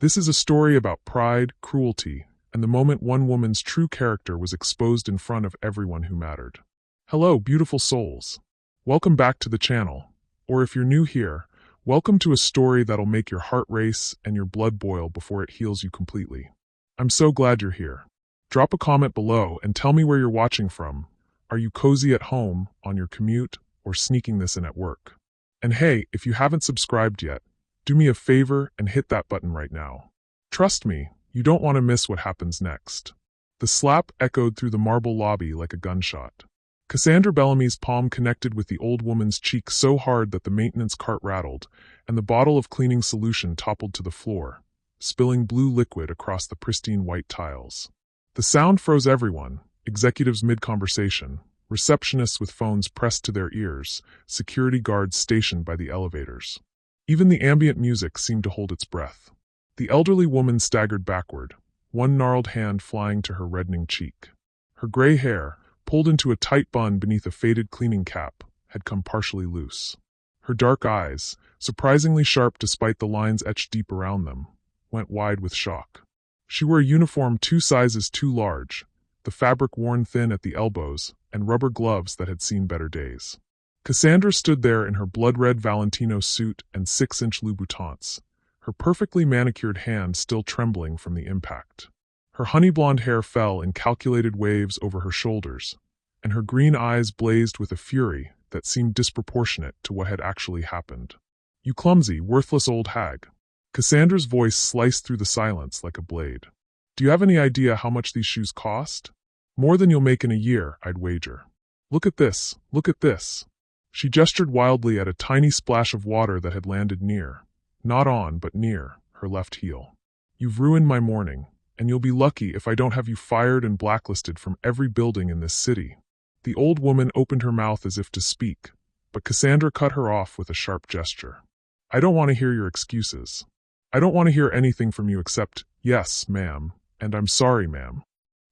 This is a story about pride, cruelty, and the moment one woman's true character was exposed in front of everyone who mattered. Hello, beautiful souls. Welcome back to the channel. Or if you're new here, welcome to a story that'll make your heart race and your blood boil before it heals you completely. I'm so glad you're here. Drop a comment below and tell me where you're watching from. Are you cozy at home, on your commute, or sneaking this in at work? And hey, if you haven't subscribed yet, do me a favor and hit that button right now. Trust me, you don't want to miss what happens next. The slap echoed through the marble lobby like a gunshot. Cassandra Bellamy's palm connected with the old woman's cheek so hard that the maintenance cart rattled, and the bottle of cleaning solution toppled to the floor, spilling blue liquid across the pristine white tiles. The sound froze everyone, executives mid-conversation, receptionists with phones pressed to their ears, security guards stationed by the elevators. Even the ambient music seemed to hold its breath. The elderly woman staggered backward, one gnarled hand flying to her reddening cheek. Her gray hair, pulled into a tight bun beneath a faded cleaning cap, had come partially loose. Her dark eyes, surprisingly sharp despite the lines etched deep around them, went wide with shock. She wore a uniform 2 sizes too large, the fabric worn thin at the elbows, and rubber gloves that had seen better days. Cassandra stood there in her blood-red Valentino suit and 6-inch Louboutins, her perfectly manicured hand still trembling from the impact. Her honey-blonde hair fell in calculated waves over her shoulders, and her green eyes blazed with a fury that seemed disproportionate to what had actually happened. "You clumsy, worthless old hag." Cassandra's voice sliced through the silence like a blade. "Do you have any idea how much these shoes cost? More than you'll make in a year, I'd wager. Look at this, look at this." She gestured wildly at a tiny splash of water that had landed near, not on but near, her left heel. "You've ruined my morning, and you'll be lucky if I don't have you fired and blacklisted from every building in this city." The old woman opened her mouth as if to speak, but Cassandra cut her off with a sharp gesture. "I don't want to hear your excuses. I don't want to hear anything from you except, 'Yes, ma'am,' and 'I'm sorry, ma'am.'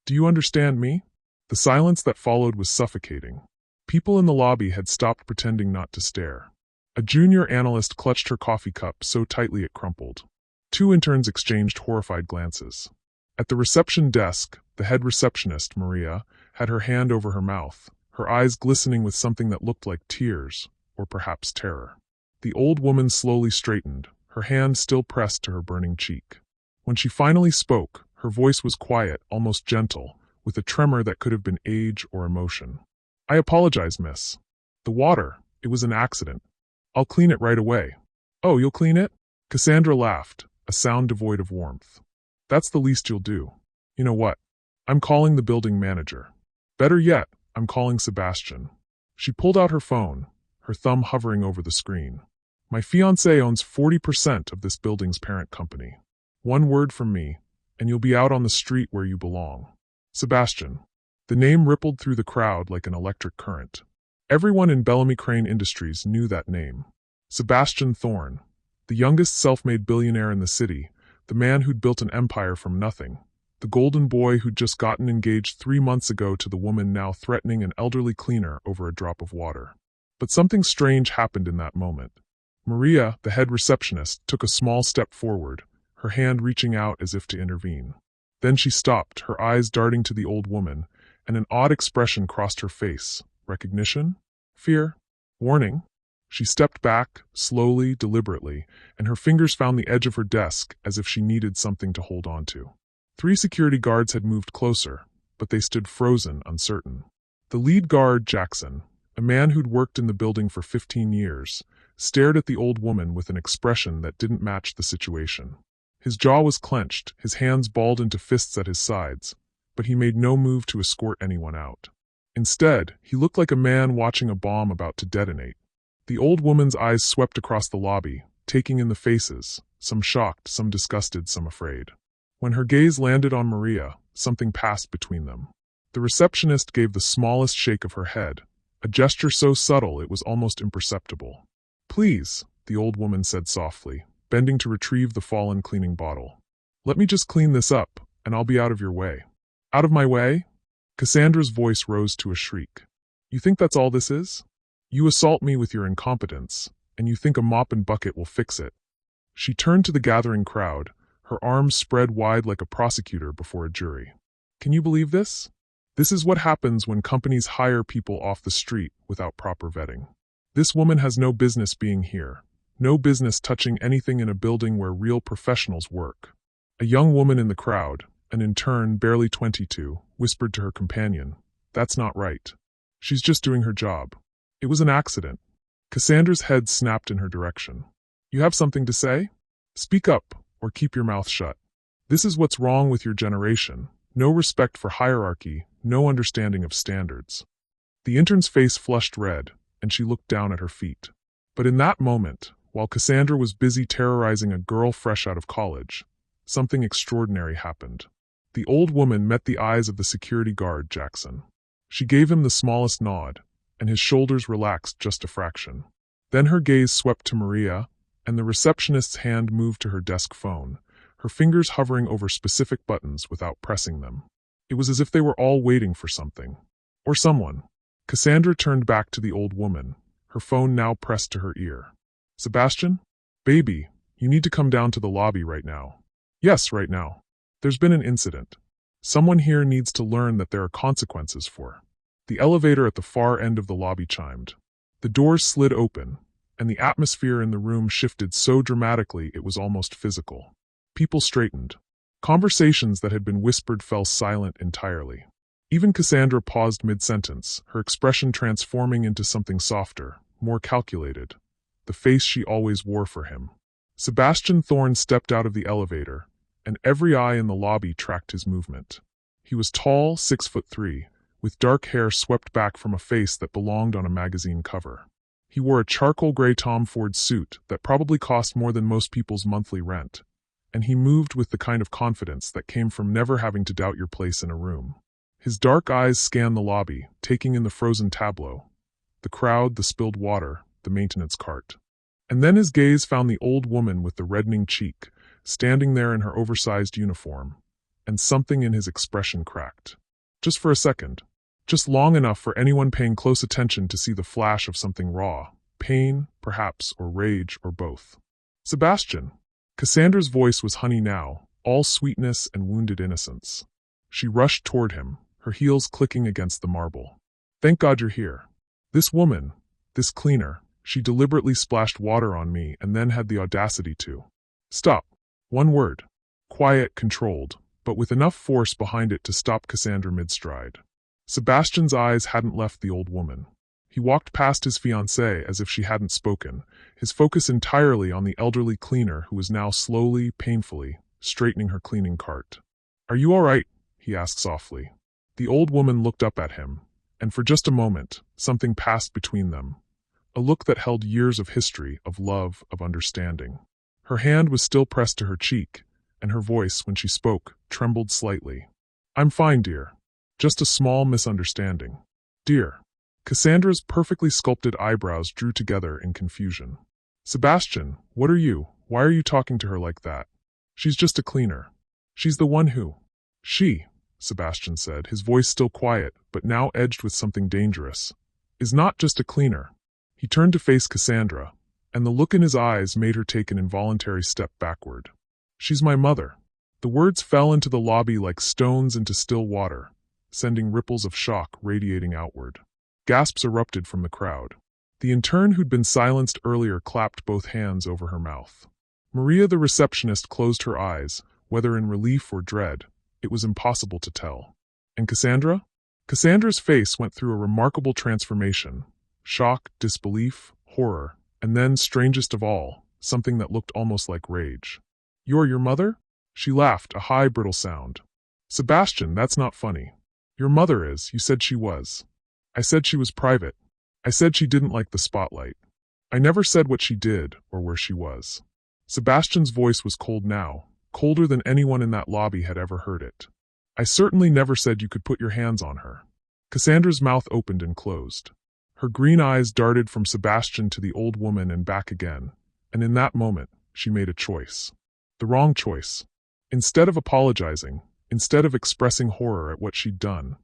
Do you understand me?" The silence that followed was suffocating. People in the lobby had stopped pretending not to stare. A junior analyst clutched her coffee cup so tightly it crumpled. 2 interns exchanged horrified glances. At the reception desk, the head receptionist, Maria, had her hand over her mouth, her eyes glistening with something that looked like tears, or perhaps terror. The old woman slowly straightened, her hand still pressed to her burning cheek. When she finally spoke, her voice was quiet, almost gentle, with a tremor that could have been age or emotion. "I apologize, miss. The water, it was an accident. I'll clean it right away." "Oh, you'll clean it?" Cassandra laughed, a sound devoid of warmth. "That's the least you'll do. You know what? I'm calling the building manager. Better yet, I'm calling Sebastian." She pulled out her phone, her thumb hovering over the screen. "My fiancé owns 40% of this building's parent company. One word from me, and you'll be out on the street where you belong. Sebastian." The name rippled through the crowd like an electric current. Everyone in Bellamy Crane Industries knew that name. Sebastian Thorne, the youngest self-made billionaire in the city, the man who'd built an empire from nothing, the golden boy who'd just gotten engaged 3 months ago to the woman now threatening an elderly cleaner over a drop of water. But something strange happened in that moment. Maria, the head receptionist, took a small step forward, her hand reaching out as if to intervene. Then she stopped, her eyes darting to the old woman, and an odd expression crossed her face. Recognition? Fear? Warning? She stepped back, slowly, deliberately, and her fingers found the edge of her desk as if she needed something to hold on to. 3 security guards had moved closer, but they stood frozen, uncertain. The lead guard, Jackson, a man who'd worked in the building for 15 years, stared at the old woman with an expression that didn't match the situation. His jaw was clenched, his hands balled into fists at his sides, but he made no move to escort anyone out. Instead, he looked like a man watching a bomb about to detonate. The old woman's eyes swept across the lobby, taking in the faces, some shocked, some disgusted, some afraid. When her gaze landed on Maria, something passed between them. The receptionist gave the smallest shake of her head, a gesture so subtle it was almost imperceptible. "Please," the old woman said softly, bending to retrieve the fallen cleaning bottle. "Let me just clean this up, and I'll be out of your way." "Out of my way?" Cassandra's voice rose to a shriek. "You think that's all this is? You assault me with your incompetence, and you think a mop and bucket will fix it." She turned to the gathering crowd, her arms spread wide like a prosecutor before a jury. Can you believe this? This is what happens when companies hire people off the street without proper vetting. This woman has no business being here, no business touching anything in a building where real professionals work. A young woman in the crowd, an intern barely 22, whispered to her companion, "That's not right. She's just doing her job. It was an accident." Cassandra's head snapped in her direction. "You have something to say? Speak up, or keep your mouth shut. This is what's wrong with your generation. No respect for hierarchy, no understanding of standards." The intern's face flushed red, and she looked down at her feet. But in that moment, while Cassandra was busy terrorizing a girl fresh out of college, something extraordinary happened. The old woman met the eyes of the security guard, Jackson. She gave him the smallest nod, and his shoulders relaxed just a fraction. Then her gaze swept to Maria, and the receptionist's hand moved to her desk phone, her fingers hovering over specific buttons without pressing them. It was as if they were all waiting for something. Or someone. Cassandra turned back to the old woman, her phone now pressed to her ear. "Sebastian? Baby, you need to come down to the lobby right now." "Yes, right now. There's been an incident. Someone here needs to learn that there are consequences for." The elevator at the far end of the lobby chimed. The doors slid open, and the atmosphere in the room shifted so dramatically it was almost physical. People straightened. Conversations that had been whispered fell silent entirely. Even Cassandra paused mid-sentence, her expression transforming into something softer, more calculated, the face she always wore for him. Sebastian Thorne stepped out of the elevator, and every eye in the lobby tracked his movement. He was tall, 6'3", with dark hair swept back from a face that belonged on a magazine cover. He wore a charcoal gray Tom Ford suit that probably cost more than most people's monthly rent, and he moved with the kind of confidence that came from never having to doubt your place in a room. His dark eyes scanned the lobby, taking in the frozen tableau, the crowd, the spilled water, the maintenance cart. And then his gaze found the old woman with the reddening cheek, standing there in her oversized uniform, and something in his expression cracked. Just for a second. Just long enough for anyone paying close attention to see the flash of something raw, pain, perhaps, or rage, or both. "Sebastian." Cassandra's voice was honey now, all sweetness and wounded innocence. She rushed toward him, her heels clicking against the marble. "Thank God you're here. This woman, this cleaner, she deliberately splashed water on me and then had the audacity to." "Stop." One word. Quiet, controlled, but with enough force behind it to stop Cassandra mid-stride. Sebastian's eyes hadn't left the old woman. He walked past his fiancée as if she hadn't spoken, his focus entirely on the elderly cleaner who was now slowly, painfully, straightening her cleaning cart. "Are you all right?" he asked softly. The old woman looked up at him, and for just a moment, something passed between them. A look that held years of history, of love, of understanding. Her hand was still pressed to her cheek, and her voice, when she spoke, trembled slightly. "I'm fine, dear. Just a small misunderstanding." "Dear." Cassandra's perfectly sculpted eyebrows drew together in confusion. "Sebastian, what are you? Why are you talking to her like that? She's just a cleaner. She's the one who—" "She," Sebastian said, his voice still quiet, but now edged with something dangerous, "is not just a cleaner." He turned to face Cassandra, and the look in his eyes made her take an involuntary step backward. "She's my mother." The words fell into the lobby like stones into still water, sending ripples of shock radiating outward. Gasps erupted from the crowd. The intern who'd been silenced earlier clapped both hands over her mouth. Maria the receptionist closed her eyes, whether in relief or dread, it was impossible to tell. And Cassandra? Cassandra's face went through a remarkable transformation. Shock, disbelief, horror, and then, strangest of all, something that looked almost like rage. "You're your mother?" She laughed, a high, brittle sound. "Sebastian, that's not funny. Your mother is, you said she was." "I said she was private. I said she didn't like the spotlight. I never said what she did or where she was." Sebastian's voice was cold now, colder than anyone in that lobby had ever heard it. "I certainly never said you could put your hands on her." Cassandra's mouth opened and closed. Her green eyes darted from Sebastian to the old woman and back again, and in that moment, she made a choice. The wrong choice. Instead of apologizing, instead of expressing horror at what she'd done,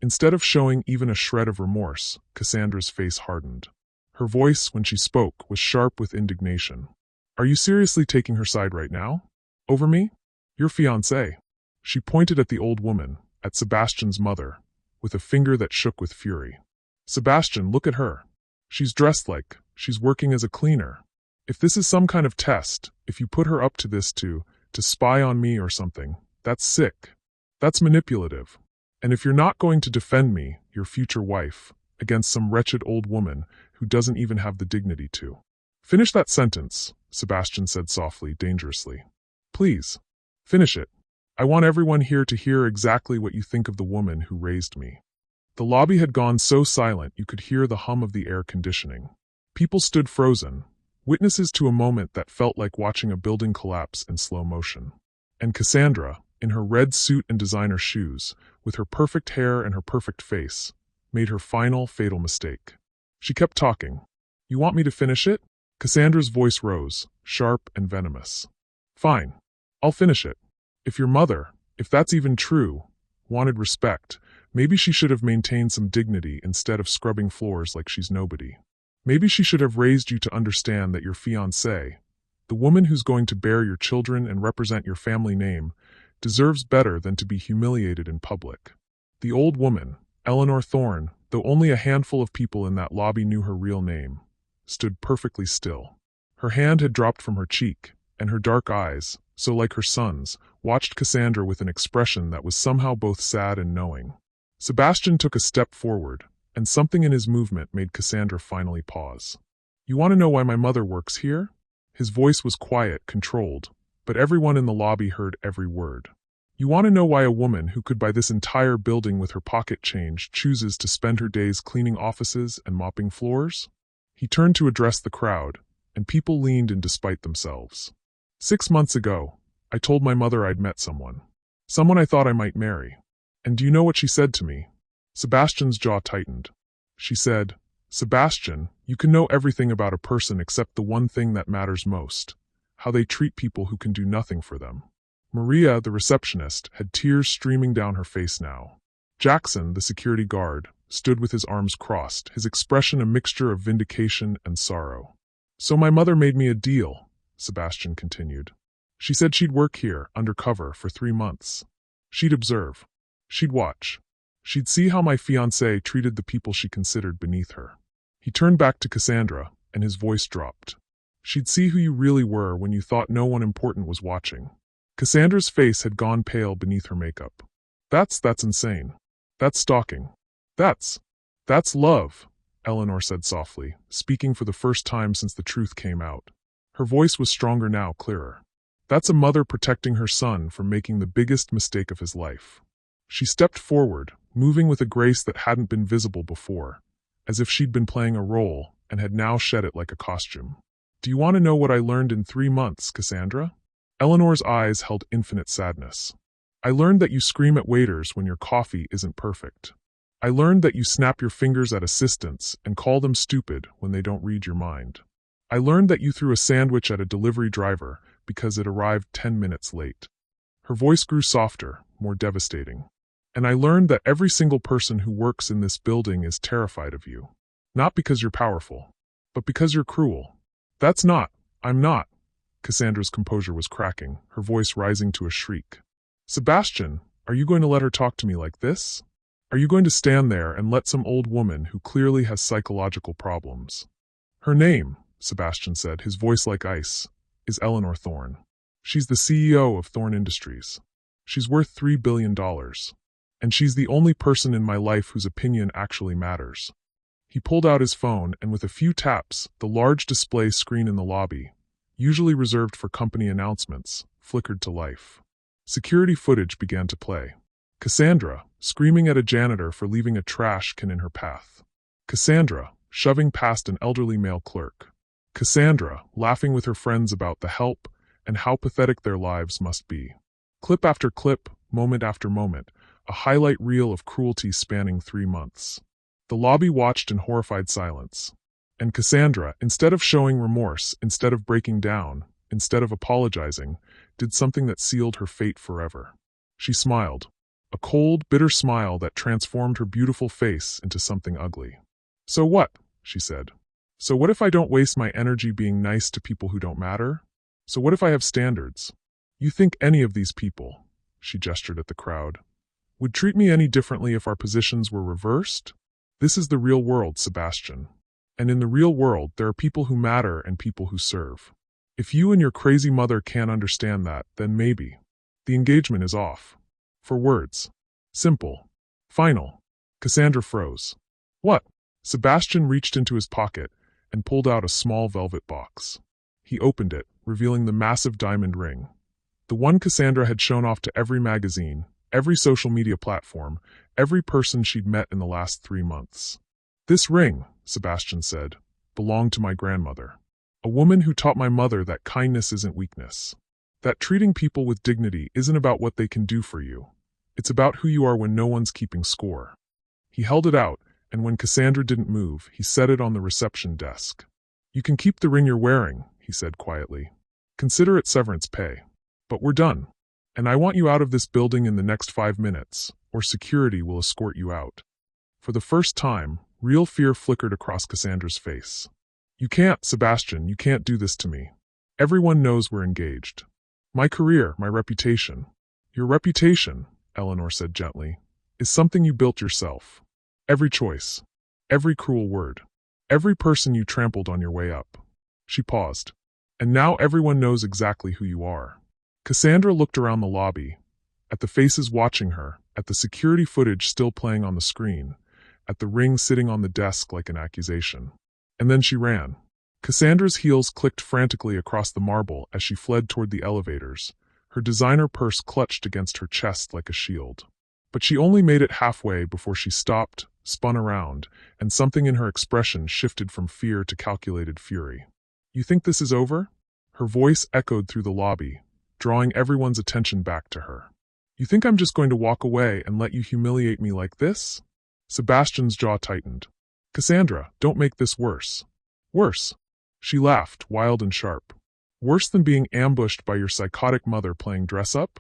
instead of showing even a shred of remorse, Cassandra's face hardened. Her voice, when she spoke, was sharp with indignation. "Are you seriously taking her side right now? Over me? Your fiancé. She pointed at the old woman, at Sebastian's mother, with a finger that shook with fury. Sebastian, look at her. She's dressed like she's working as a cleaner. If this is some kind of test, if you put her up to this to spy on me or something, that's sick. That's manipulative. And if you're not going to defend me, your future wife, against some wretched old woman who doesn't even have the dignity to. Finish that sentence, Sebastian said softly, dangerously. Please. Finish it. I want everyone here to hear exactly what you think of the woman who raised me. The lobby had gone so silent you could hear the hum of the air conditioning. People stood frozen, witnesses to a moment that felt like watching a building collapse in slow motion. And Cassandra, in her red suit and designer shoes, with her perfect hair and her perfect face, made her final, fatal mistake. She kept talking. You want me to finish it? Cassandra's voice rose, sharp and venomous. Fine. I'll finish it. If your mother, if that's even true, wanted respect, maybe she should have maintained some dignity instead of scrubbing floors like she's nobody. Maybe she should have raised you to understand that your fiancé, the woman who's going to bear your children and represent your family name, deserves better than to be humiliated in public. The old woman, Eleanor Thorne, though only a handful of people in that lobby knew her real name, stood perfectly still. Her hand had dropped from her cheek, and her dark eyes, so like her son's, watched Cassandra with an expression that was somehow both sad and knowing. Sebastian took a step forward, and something in his movement made Cassandra finally pause. You want to know why my mother works here? His voice was quiet, controlled, but everyone in the lobby heard every word. You want to know why a woman who could buy this entire building with her pocket change chooses to spend her days cleaning offices and mopping floors? He turned to address the crowd, and people leaned in despite themselves. 6 months ago, I told my mother I'd met someone. Someone I thought I might marry. And do you know what she said to me? Sebastian's jaw tightened. She said, Sebastian, you can know everything about a person except the one thing that matters most, how they treat people who can do nothing for them. Maria, the receptionist, had tears streaming down her face now. Jackson, the security guard, stood with his arms crossed, his expression a mixture of vindication and sorrow. So my mother made me a deal, Sebastian continued. She said she'd work here, undercover, for 3 months. She'd observe. She'd watch. She'd see how my fiancé treated the people she considered beneath her. He turned back to Cassandra, and his voice dropped. She'd see who you really were when you thought no one important was watching. Cassandra's face had gone pale beneath her makeup. That's insane. That's stalking. That's love, Eleanor said softly, speaking for the first time since the truth came out. Her voice was stronger now, clearer. That's a mother protecting her son from making the biggest mistake of his life. She stepped forward, moving with a grace that hadn't been visible before, as if she'd been playing a role and had now shed it like a costume. Do you want to know what I learned in 3 months, Cassandra? Eleanor's eyes held infinite sadness. I learned that you scream at waiters when your coffee isn't perfect. I learned that you snap your fingers at assistants and call them stupid when they don't read your mind. I learned that you threw a sandwich at a delivery driver because it arrived 10 minutes late. Her voice grew softer, more devastating. And I learned that every single person who works in this building is terrified of you. Not because you're powerful, but because you're cruel. I'm not. Cassandra's composure was cracking, her voice rising to a shriek. Sebastian, are you going to let her talk to me like this? Are you going to stand there and let some old woman who clearly has psychological problems? Her name, Sebastian said, his voice like ice, is Eleanor Thorne. She's the CEO of Thorne Industries. She's worth $3 billion. And she's the only person in my life whose opinion actually matters. He pulled out his phone, and with a few taps, the large display screen in the lobby, usually reserved for company announcements, flickered to life. Security footage began to play. Cassandra, screaming at a janitor for leaving a trash can in her path. Cassandra, shoving past an elderly male clerk. Cassandra, laughing with her friends about the help and how pathetic their lives must be. Clip after clip, moment after moment, a highlight reel of cruelty spanning 3 months. The lobby watched in horrified silence. And Cassandra, instead of showing remorse, instead of breaking down, instead of apologizing, did something that sealed her fate forever. She smiled. A cold, bitter smile that transformed her beautiful face into something ugly. So what? She said. So what if I don't waste my energy being nice to people who don't matter? So what if I have standards? You think any of these people, she gestured at the crowd, would treat me any differently if our positions were reversed? This is the real world, Sebastian. And in the real world, there are people who matter and people who serve. If you and your crazy mother can't understand that, then maybe. The engagement is off. For words. Simple. Final. Cassandra froze. What? Sebastian reached into his pocket and pulled out a small velvet box. He opened it, revealing the massive diamond ring. The one Cassandra had shown off to every magazine, every social media platform, every person she'd met in the last 3 months. This ring, Sebastian said, belonged to my grandmother. A woman who taught my mother that kindness isn't weakness. That treating people with dignity isn't about what they can do for you. It's about who you are when no one's keeping score. He held it out, and when Cassandra didn't move, he set it on the reception desk. You can keep the ring you're wearing, he said quietly. Consider it severance pay. But we're done. And I want you out of this building in the next 5 minutes, or security will escort you out. For the first time, real fear flickered across Cassandra's face. You can't, Sebastian, you can't do this to me. Everyone knows we're engaged. My career, my reputation. Your reputation, Eleanor said gently, is something you built yourself. Every choice, every cruel word, every person you trampled on your way up. She paused. And now everyone knows exactly who you are. Cassandra looked around the lobby, at the faces watching her, at the security footage still playing on the screen, at the ring sitting on the desk like an accusation. And then she ran. Cassandra's heels clicked frantically across the marble as she fled toward the elevators, her designer purse clutched against her chest like a shield. But she only made it halfway before she stopped, spun around, and something in her expression shifted from fear to calculated fury. You think this is over? Her voice echoed through the lobby, drawing everyone's attention back to her. You think I'm just going to walk away and let you humiliate me like this? Sebastian's jaw tightened. Cassandra, don't make this worse. Worse. She laughed, wild and sharp. Worse than being ambushed by your psychotic mother playing dress-up?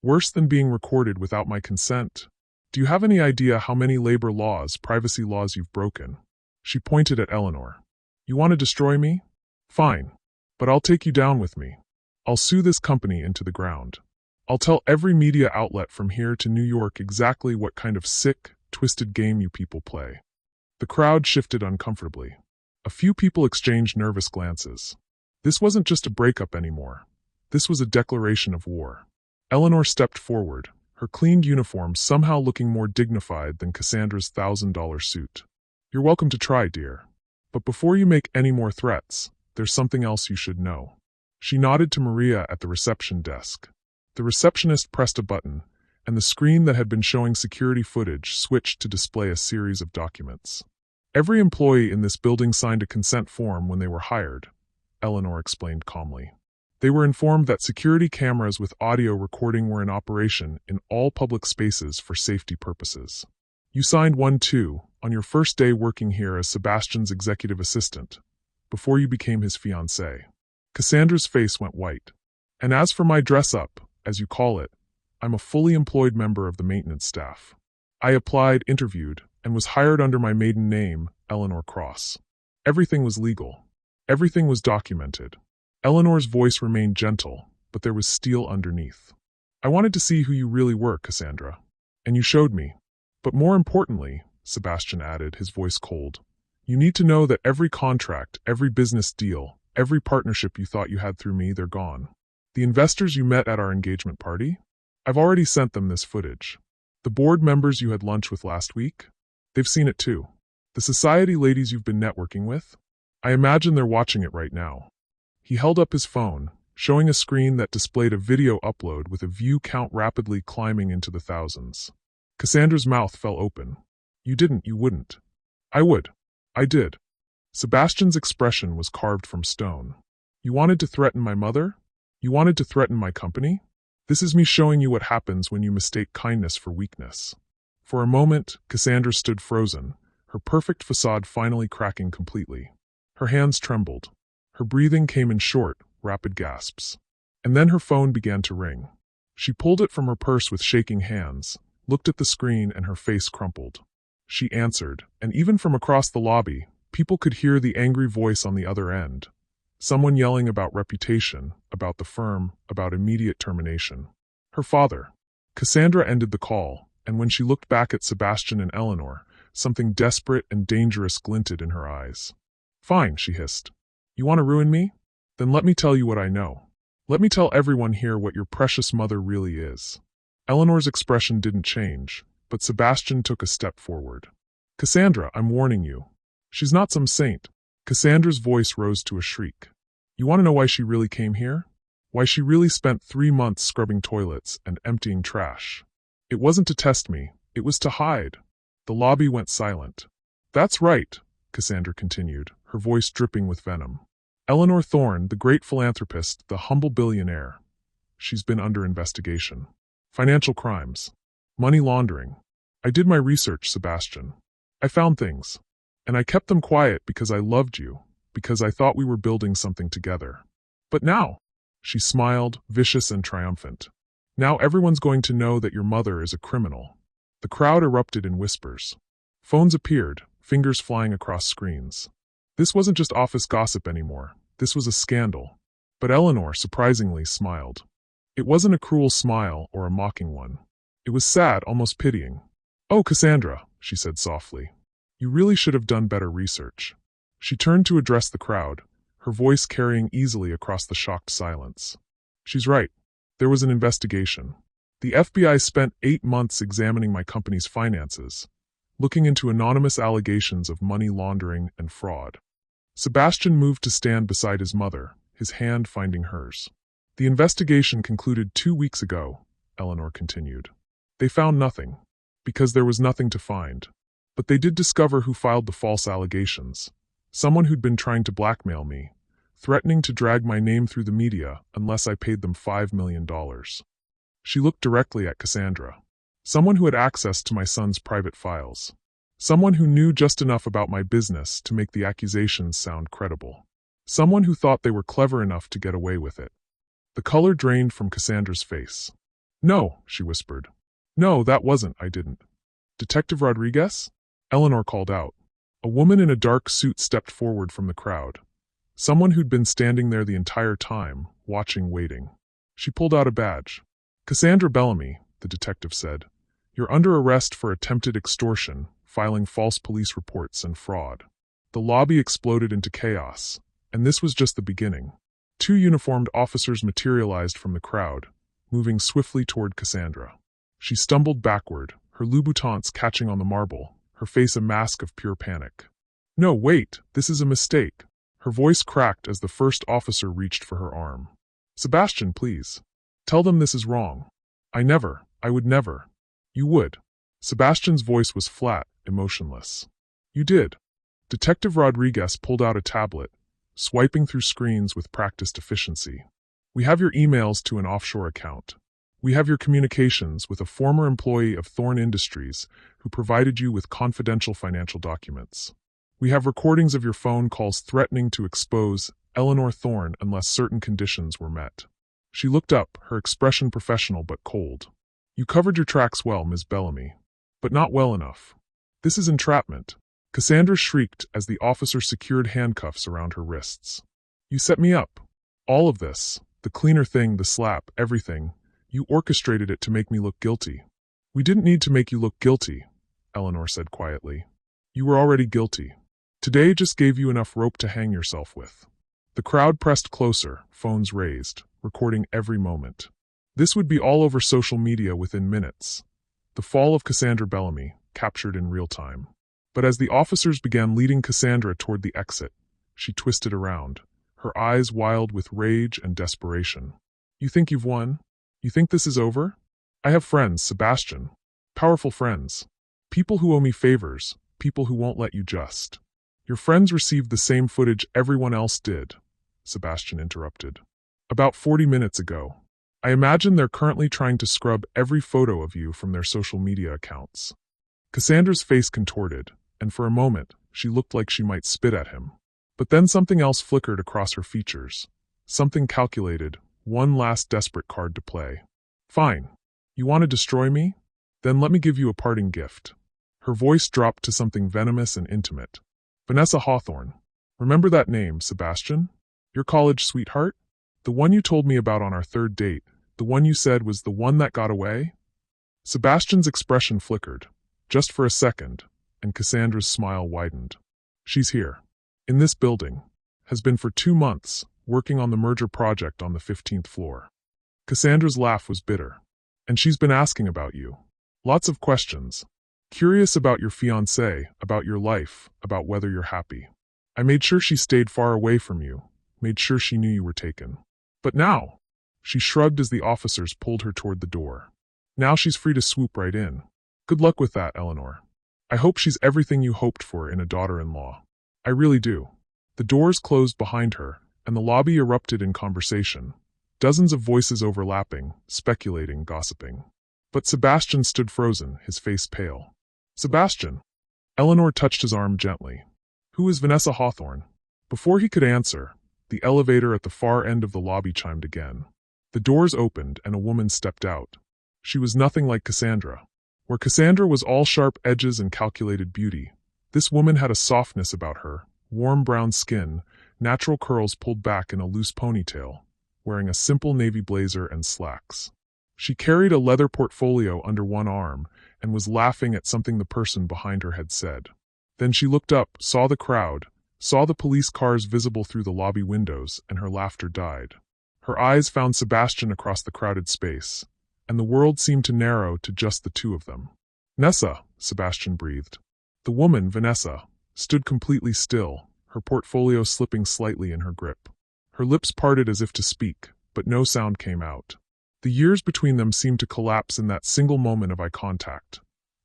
Worse than being recorded without my consent? Do you have any idea how many labor laws, privacy laws you've broken? She pointed at Eleanor. You want to destroy me? Fine. But I'll take you down with me. I'll sue this company into the ground. I'll tell every media outlet from here to New York exactly what kind of sick, twisted game you people play. The crowd shifted uncomfortably. A few people exchanged nervous glances. This wasn't just a breakup anymore. This was a declaration of war. Eleanor stepped forward, her cleaned uniform somehow looking more dignified than Cassandra's $1,000 suit. You're welcome to try, dear. But before you make any more threats, there's something else you should know. She nodded to Maria at the reception desk. The receptionist pressed a button, and the screen that had been showing security footage switched to display a series of documents. Every employee in this building signed a consent form when they were hired, Eleanor explained calmly. They were informed that security cameras with audio recording were in operation in all public spaces for safety purposes. You signed one too, on your first day working here as Sebastian's executive assistant, before you became his fiancé. Cassandra's face went white. And as for my dress-up, as you call it, I'm a fully employed member of the maintenance staff. I applied, interviewed, and was hired under my maiden name, Eleanor Cross. Everything was legal. Everything was documented. Eleanor's voice remained gentle, but there was steel underneath. I wanted to see who you really were, Cassandra. And you showed me. But more importantly, Sebastian added, his voice cold, you need to know that every contract, every business deal, every partnership you thought you had through me, they're gone. The investors you met at our engagement party? I've already sent them this footage. The board members you had lunch with last week? They've seen it too. The society ladies you've been networking with? I imagine they're watching it right now. He held up his phone, showing a screen that displayed a video upload with a view count rapidly climbing into the thousands. Cassandra's mouth fell open. You didn't, you wouldn't. I would. I did. Sebastian's expression was carved from stone. You wanted to threaten my mother? You wanted to threaten my company? This is me showing you what happens when you mistake kindness for weakness. For a moment, Cassandra stood frozen, her perfect facade finally cracking completely. Her hands trembled. Her breathing came in short, rapid gasps. And then her phone began to ring. She pulled it from her purse with shaking hands, looked at the screen, and her face crumpled. She answered, and even from across the lobby, people could hear the angry voice on the other end. Someone yelling about reputation, about the firm, about immediate termination. Her father. Cassandra ended the call, and when she looked back at Sebastian and Eleanor, something desperate and dangerous glinted in her eyes. Fine, she hissed. You want to ruin me? Then let me tell you what I know. Let me tell everyone here what your precious mother really is. Eleanor's expression didn't change, but Sebastian took a step forward. Cassandra, I'm warning you. She's not some saint. Cassandra's voice rose to a shriek. You want to know why she really came here? Why she really spent 3 months scrubbing toilets and emptying trash? It wasn't to test me, it was to hide. The lobby went silent. That's right, Cassandra continued, her voice dripping with venom. Eleanor Thorne, the great philanthropist, the humble billionaire. She's been under investigation. Financial crimes. Money laundering. I did my research, Sebastian. I found things. And I kept them quiet because I loved you, because I thought we were building something together. But now, she smiled, vicious and triumphant. Now everyone's going to know that your mother is a criminal. The crowd erupted in whispers. Phones appeared, fingers flying across screens. This wasn't just office gossip anymore. This was a scandal. But Eleanor, surprisingly, smiled. It wasn't a cruel smile or a mocking one. It was sad, almost pitying. Oh, Cassandra, she said softly. You really should have done better research. She turned to address the crowd, her voice carrying easily across the shocked silence. She's right. There was an investigation. The FBI spent 8 months examining my company's finances, looking into anonymous allegations of money laundering and fraud. Sebastian moved to stand beside his mother, his hand finding hers. The investigation concluded 2 weeks ago, Eleanor continued. They found nothing, because there was nothing to find. But they did discover who filed the false allegations. Someone who'd been trying to blackmail me, threatening to drag my name through the media unless I paid them $5 million. She looked directly at Cassandra. Someone who had access to my son's private files. Someone who knew just enough about my business to make the accusations sound credible. Someone who thought they were clever enough to get away with it. The color drained from Cassandra's face. No, she whispered. No, I didn't. Detective Rodriguez? Eleanor called out. A woman in a dark suit stepped forward from the crowd. Someone who'd been standing there the entire time, watching, waiting. She pulled out a badge. Cassandra Bellamy, the detective said. You're under arrest for attempted extortion, filing false police reports and fraud. The lobby exploded into chaos, and this was just the beginning. 2 uniformed officers materialized from the crowd, moving swiftly toward Cassandra. She stumbled backward, her Louboutins catching on the marble, her face a mask of pure panic. No, wait, this is a mistake. Her voice cracked as the first officer reached for her arm. Sebastian, please. Tell them this is wrong. I would never. You would. Sebastian's voice was flat, emotionless. You did. Detective Rodriguez pulled out a tablet, swiping through screens with practiced efficiency. We have your emails to an offshore account. We have your communications with a former employee of Thorne Industries who provided you with confidential financial documents. We have recordings of your phone calls threatening to expose Eleanor Thorne unless certain conditions were met. She looked up, her expression professional but cold. You covered your tracks well, Ms. Bellamy. But not well enough. This is entrapment. Cassandra shrieked as the officer secured handcuffs around her wrists. You set me up. All of this, the cleaner thing, the slap, everything, you orchestrated it to make me look guilty. We didn't need to make you look guilty, Eleanor said quietly. You were already guilty. Today just gave you enough rope to hang yourself with. The crowd pressed closer, phones raised, recording every moment. This would be all over social media within minutes. The fall of Cassandra Bellamy, captured in real time. But as the officers began leading Cassandra toward the exit, she twisted around, her eyes wild with rage and desperation. You think you've won? You think this is over? I have friends, Sebastian. Powerful friends. People who owe me favors, people who won't let you just. Your friends received the same footage everyone else did, Sebastian interrupted. About 40 minutes ago. I imagine they're currently trying to scrub every photo of you from their social media accounts. Cassandra's face contorted, and for a moment, she looked like she might spit at him. But then something else flickered across her features. Something calculated, one last desperate card to play. Fine. You want to destroy me? Then let me give you a parting gift. Her voice dropped to something venomous and intimate. Vanessa Hawthorne. Remember that name, Sebastian? Your college sweetheart? The one you told me about on our third date, the one you said was the one that got away? Sebastian's expression flickered, just for a second, and Cassandra's smile widened. She's here. In this building. Has been for 2 months, working on the merger project on the 15th floor. Cassandra's laugh was bitter. And she's been asking about you. Lots of questions. Curious about your fiancé, about your life, about whether you're happy. I made sure she stayed far away from you, made sure she knew you were taken. But now, she shrugged as the officers pulled her toward the door. Now she's free to swoop right in. Good luck with that, Eleanor. I hope she's everything you hoped for in a daughter-in-law. I really do. The doors closed behind her, and the lobby erupted in conversation. Dozens of voices overlapping, speculating, gossiping. But Sebastian stood frozen, his face pale. Sebastian! Eleanor touched his arm gently. Who is Vanessa Hawthorne? Before he could answer, the elevator at the far end of the lobby chimed again. The doors opened and a woman stepped out. She was nothing like Cassandra. Where Cassandra was all sharp edges and calculated beauty, this woman had a softness about her, warm brown skin, natural curls pulled back in a loose ponytail, wearing a simple navy blazer and slacks. She carried a leather portfolio under one arm and was laughing at something the person behind her had said. Then she looked up, saw the crowd, saw the police cars visible through the lobby windows, and her laughter died. Her eyes found Sebastian across the crowded space, and the world seemed to narrow to just the two of them. Nessa, Sebastian breathed. The woman, Vanessa, stood completely still, her portfolio slipping slightly in her grip. Her lips parted as if to speak, but no sound came out. The years between them seemed to collapse in that single moment of eye contact.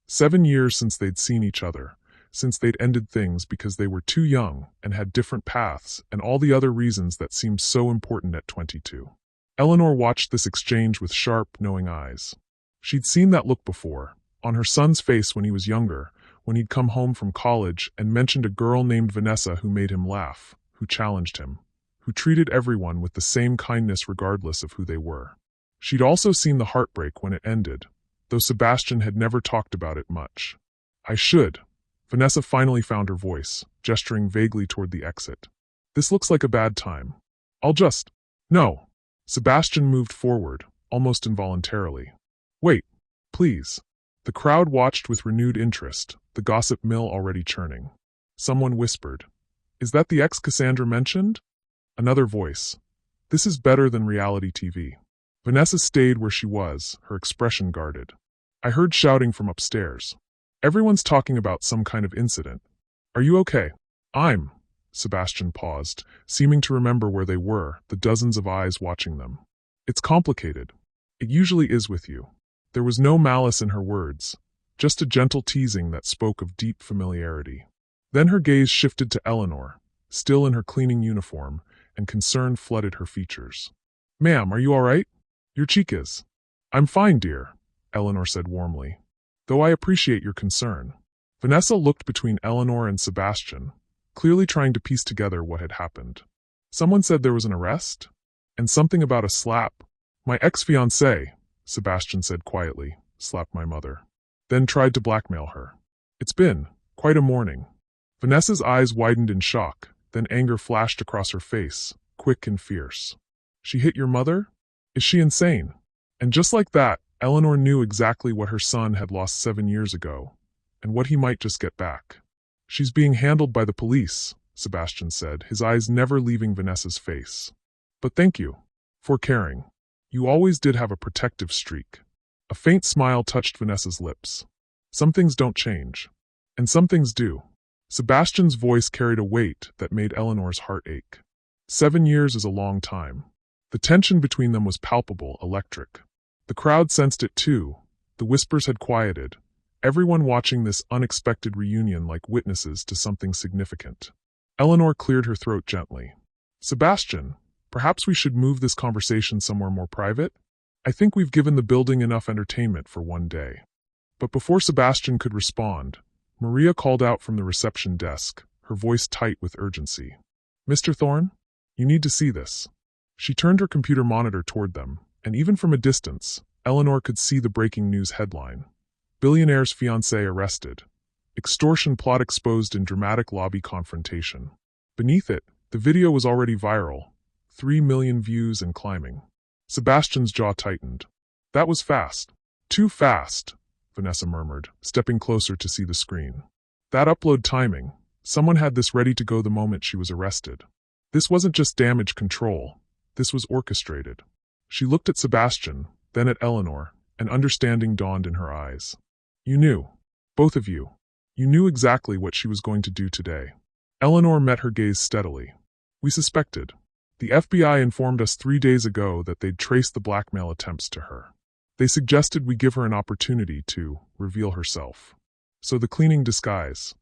7 years since they'd seen each other, since they'd ended things because they were too young and had different paths and all the other reasons that seemed so important at 22. Eleanor watched this exchange with sharp, knowing eyes. She'd seen that look before, on her son's face when he was younger, when he'd come home from college and mentioned a girl named Vanessa who made him laugh, who challenged him, who treated everyone with the same kindness regardless of who they were. She'd also seen the heartbreak when it ended, though Sebastian had never talked about it much. I should. Vanessa finally found her voice, gesturing vaguely toward the exit. This looks like a bad time. I'll just... No. Sebastian moved forward, almost involuntarily. Wait, please. The crowd watched with renewed interest, the gossip mill already churning. Someone whispered, Is that the ex Cassandra mentioned? Another voice. This is better than reality TV. Vanessa stayed where she was, her expression guarded. I heard shouting from upstairs. Everyone's talking about some kind of incident. Are you okay? Sebastian paused, seeming to remember where they were, the dozens of eyes watching them. It's complicated. It usually is with you. There was no malice in her words, just a gentle teasing that spoke of deep familiarity. Then her gaze shifted to Eleanor, still in her cleaning uniform, and concern flooded her features. Ma'am, are you all right? Your cheek is. I'm fine, dear, Eleanor said warmly. Though I appreciate your concern. Vanessa looked between Eleanor and Sebastian, clearly trying to piece together what had happened. Someone said there was an arrest? And something about a slap. My ex-fiancé, Sebastian said quietly, slapped my mother. Then tried to blackmail her. It's been quite a morning. Vanessa's eyes widened in shock, then anger flashed across her face, quick and fierce. She hit your mother? Is she insane? And just like that, Eleanor knew exactly what her son had lost 7 years ago, and what he might just get back. She's being handled by the police, Sebastian said, his eyes never leaving Vanessa's face. But thank you for caring. You always did have a protective streak. A faint smile touched Vanessa's lips. Some things don't change. And some things do. Sebastian's voice carried a weight that made Eleanor's heart ache. 7 years is a long time. The tension between them was palpable, electric. The crowd sensed it too. The whispers had quieted, everyone watching this unexpected reunion like witnesses to something significant. Eleanor cleared her throat gently. Sebastian, perhaps we should move this conversation somewhere more private? I think we've given the building enough entertainment for one day. But before Sebastian could respond, Maria called out from the reception desk, her voice tight with urgency. Mr. Thorne, you need to see this. She turned her computer monitor toward them, and even from a distance, Eleanor could see the breaking news headline. Billionaire's fiancé arrested. Extortion plot exposed in dramatic lobby confrontation. Beneath it, the video was already viral, 3 million views and climbing. Sebastian's jaw tightened. That was fast. Too fast, Vanessa murmured, stepping closer to see the screen. That upload timing. Someone had this ready to go the moment she was arrested. This wasn't just damage control. This was orchestrated. She looked at Sebastian, then at Eleanor, and understanding dawned in her eyes. You knew. Both of you. You knew exactly what she was going to do today. Eleanor met her gaze steadily. We suspected. The FBI informed us 3 days ago that they'd traced the blackmail attempts to her. They suggested we give her an opportunity to reveal herself. So the cleaning disguise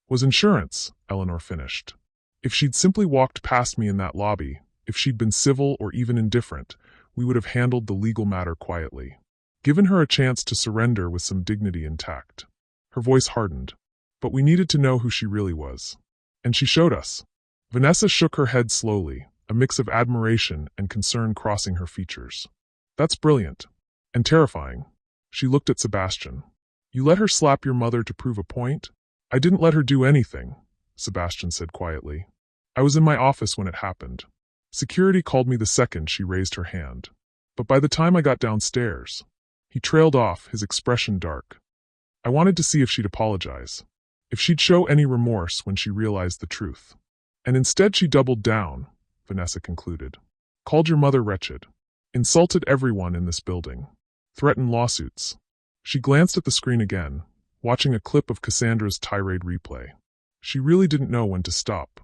was insurance, Eleanor finished. If she'd simply walked past me in that lobby, if she'd been civil or even indifferent, we would have handled the legal matter quietly. Given her a chance to surrender with some dignity intact. Her voice hardened. But we needed to know who she really was. And she showed us. Vanessa shook her head slowly, a mix of admiration and concern crossing her features. That's brilliant. And terrifying. She looked at Sebastian. You let her slap your mother to prove a point? I didn't let her do anything, Sebastian said quietly. I was in my office when it happened. Security called me the second she raised her hand. But by the time I got downstairs, he trailed off, his expression dark. I wanted to see if she'd apologize. If she'd show any remorse when she realized the truth. And instead she doubled down, Vanessa concluded. Called your mother wretched. Insulted everyone in this building. Threatened lawsuits. She glanced at the screen again, watching a clip of Cassandra's tirade replay. She really didn't know when to stop.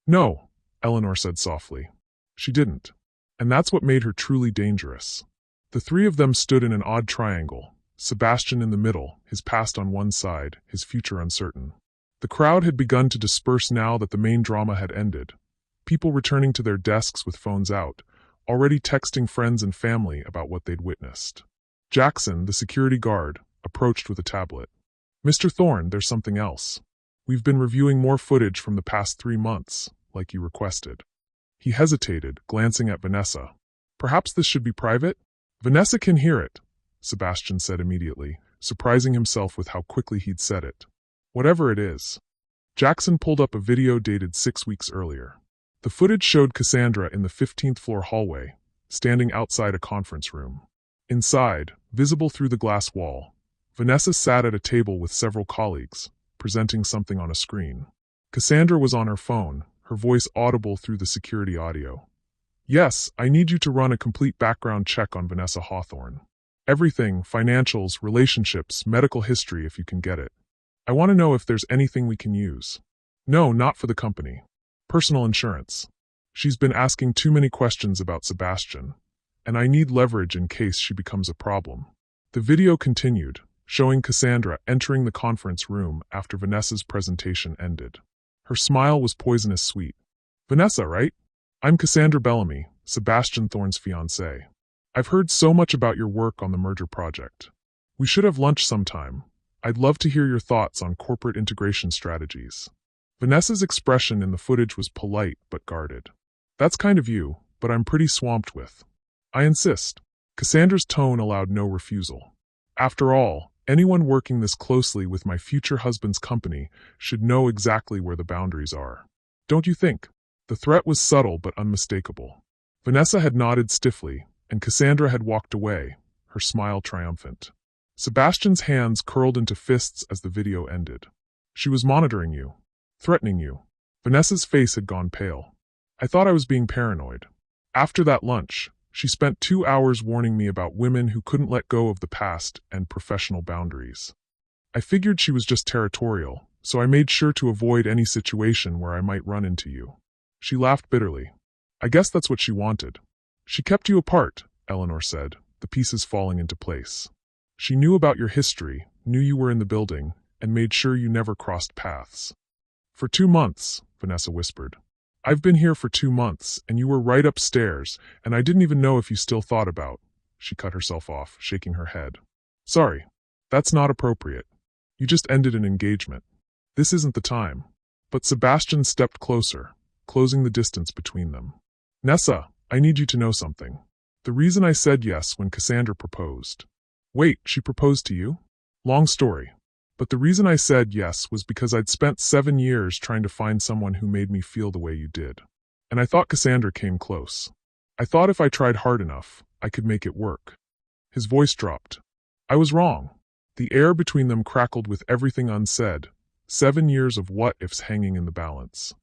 No, Eleanor said softly. She didn't. And that's what made her truly dangerous. The three of them stood in an odd triangle, Sebastian in the middle, his past on one side, his future uncertain. The crowd had begun to disperse now that the main drama had ended. People returning to their desks with phones out, already texting friends and family about what they'd witnessed. Jackson, the security guard, approached with a tablet. Mr. Thorne, there's something else. We've been reviewing more footage from the past 3 months, like you requested. He hesitated, glancing at Vanessa. Perhaps this should be private? Vanessa can hear it, Sebastian said immediately, surprising himself with how quickly he'd said it. Whatever it is. Jackson pulled up a video dated 6 weeks earlier. The footage showed Cassandra in the 15th floor hallway, standing outside a conference room. Inside, visible through the glass wall, Vanessa sat at a table with several colleagues, presenting something on a screen. Cassandra was on her phone, her voice audible through the security audio. Yes, I need you to run a complete background check on Vanessa Hawthorne. Everything, financials, relationships, medical history if you can get it. I want to know if there's anything we can use. No, not for the company. Personal insurance. She's been asking too many questions about Sebastian, and I need leverage in case she becomes a problem. The video continued, showing Cassandra entering the conference room after Vanessa's presentation ended. Her smile was poisonous sweet. Vanessa, right? I'm Cassandra Bellamy, Sebastian Thorne's fiancé. I've heard so much about your work on the merger project. We should have lunch sometime. I'd love to hear your thoughts on corporate integration strategies. Vanessa's expression in the footage was polite but guarded. That's kind of you, but I'm pretty swamped with. I insist. Cassandra's tone allowed no refusal. After all, anyone working this closely with my future husband's company should know exactly where the boundaries are. Don't you think? The threat was subtle but unmistakable. Vanessa had nodded stiffly, and Cassandra had walked away, her smile triumphant. Sebastian's hands curled into fists as the video ended. She was monitoring you. Threatening you. Vanessa's face had gone pale. I thought I was being paranoid. After that lunch, she spent 2 hours warning me about women who couldn't let go of the past and professional boundaries. I figured she was just territorial, so I made sure to avoid any situation where I might run into you. She laughed bitterly. I guess that's what she wanted. She kept you apart, Eleanor said, the pieces falling into place. She knew about your history, knew you were in the building, and made sure you never crossed paths. For 2 months, Vanessa whispered. I've been here for 2 months, and you were right upstairs, and I didn't even know if you still thought about. She cut herself off, shaking her head. Sorry, that's not appropriate. You just ended an engagement. This isn't the time. But Sebastian stepped closer, closing the distance between them. Nessa, I need you to know something. The reason I said yes when Cassandra proposed. Wait, she proposed to you? Long story. But the reason I said yes was because I'd spent 7 years trying to find someone who made me feel the way you did. And I thought Cassandra came close. I thought if I tried hard enough, I could make it work. His voice dropped. I was wrong. The air between them crackled with everything unsaid, 7 years of what-ifs hanging in the balance.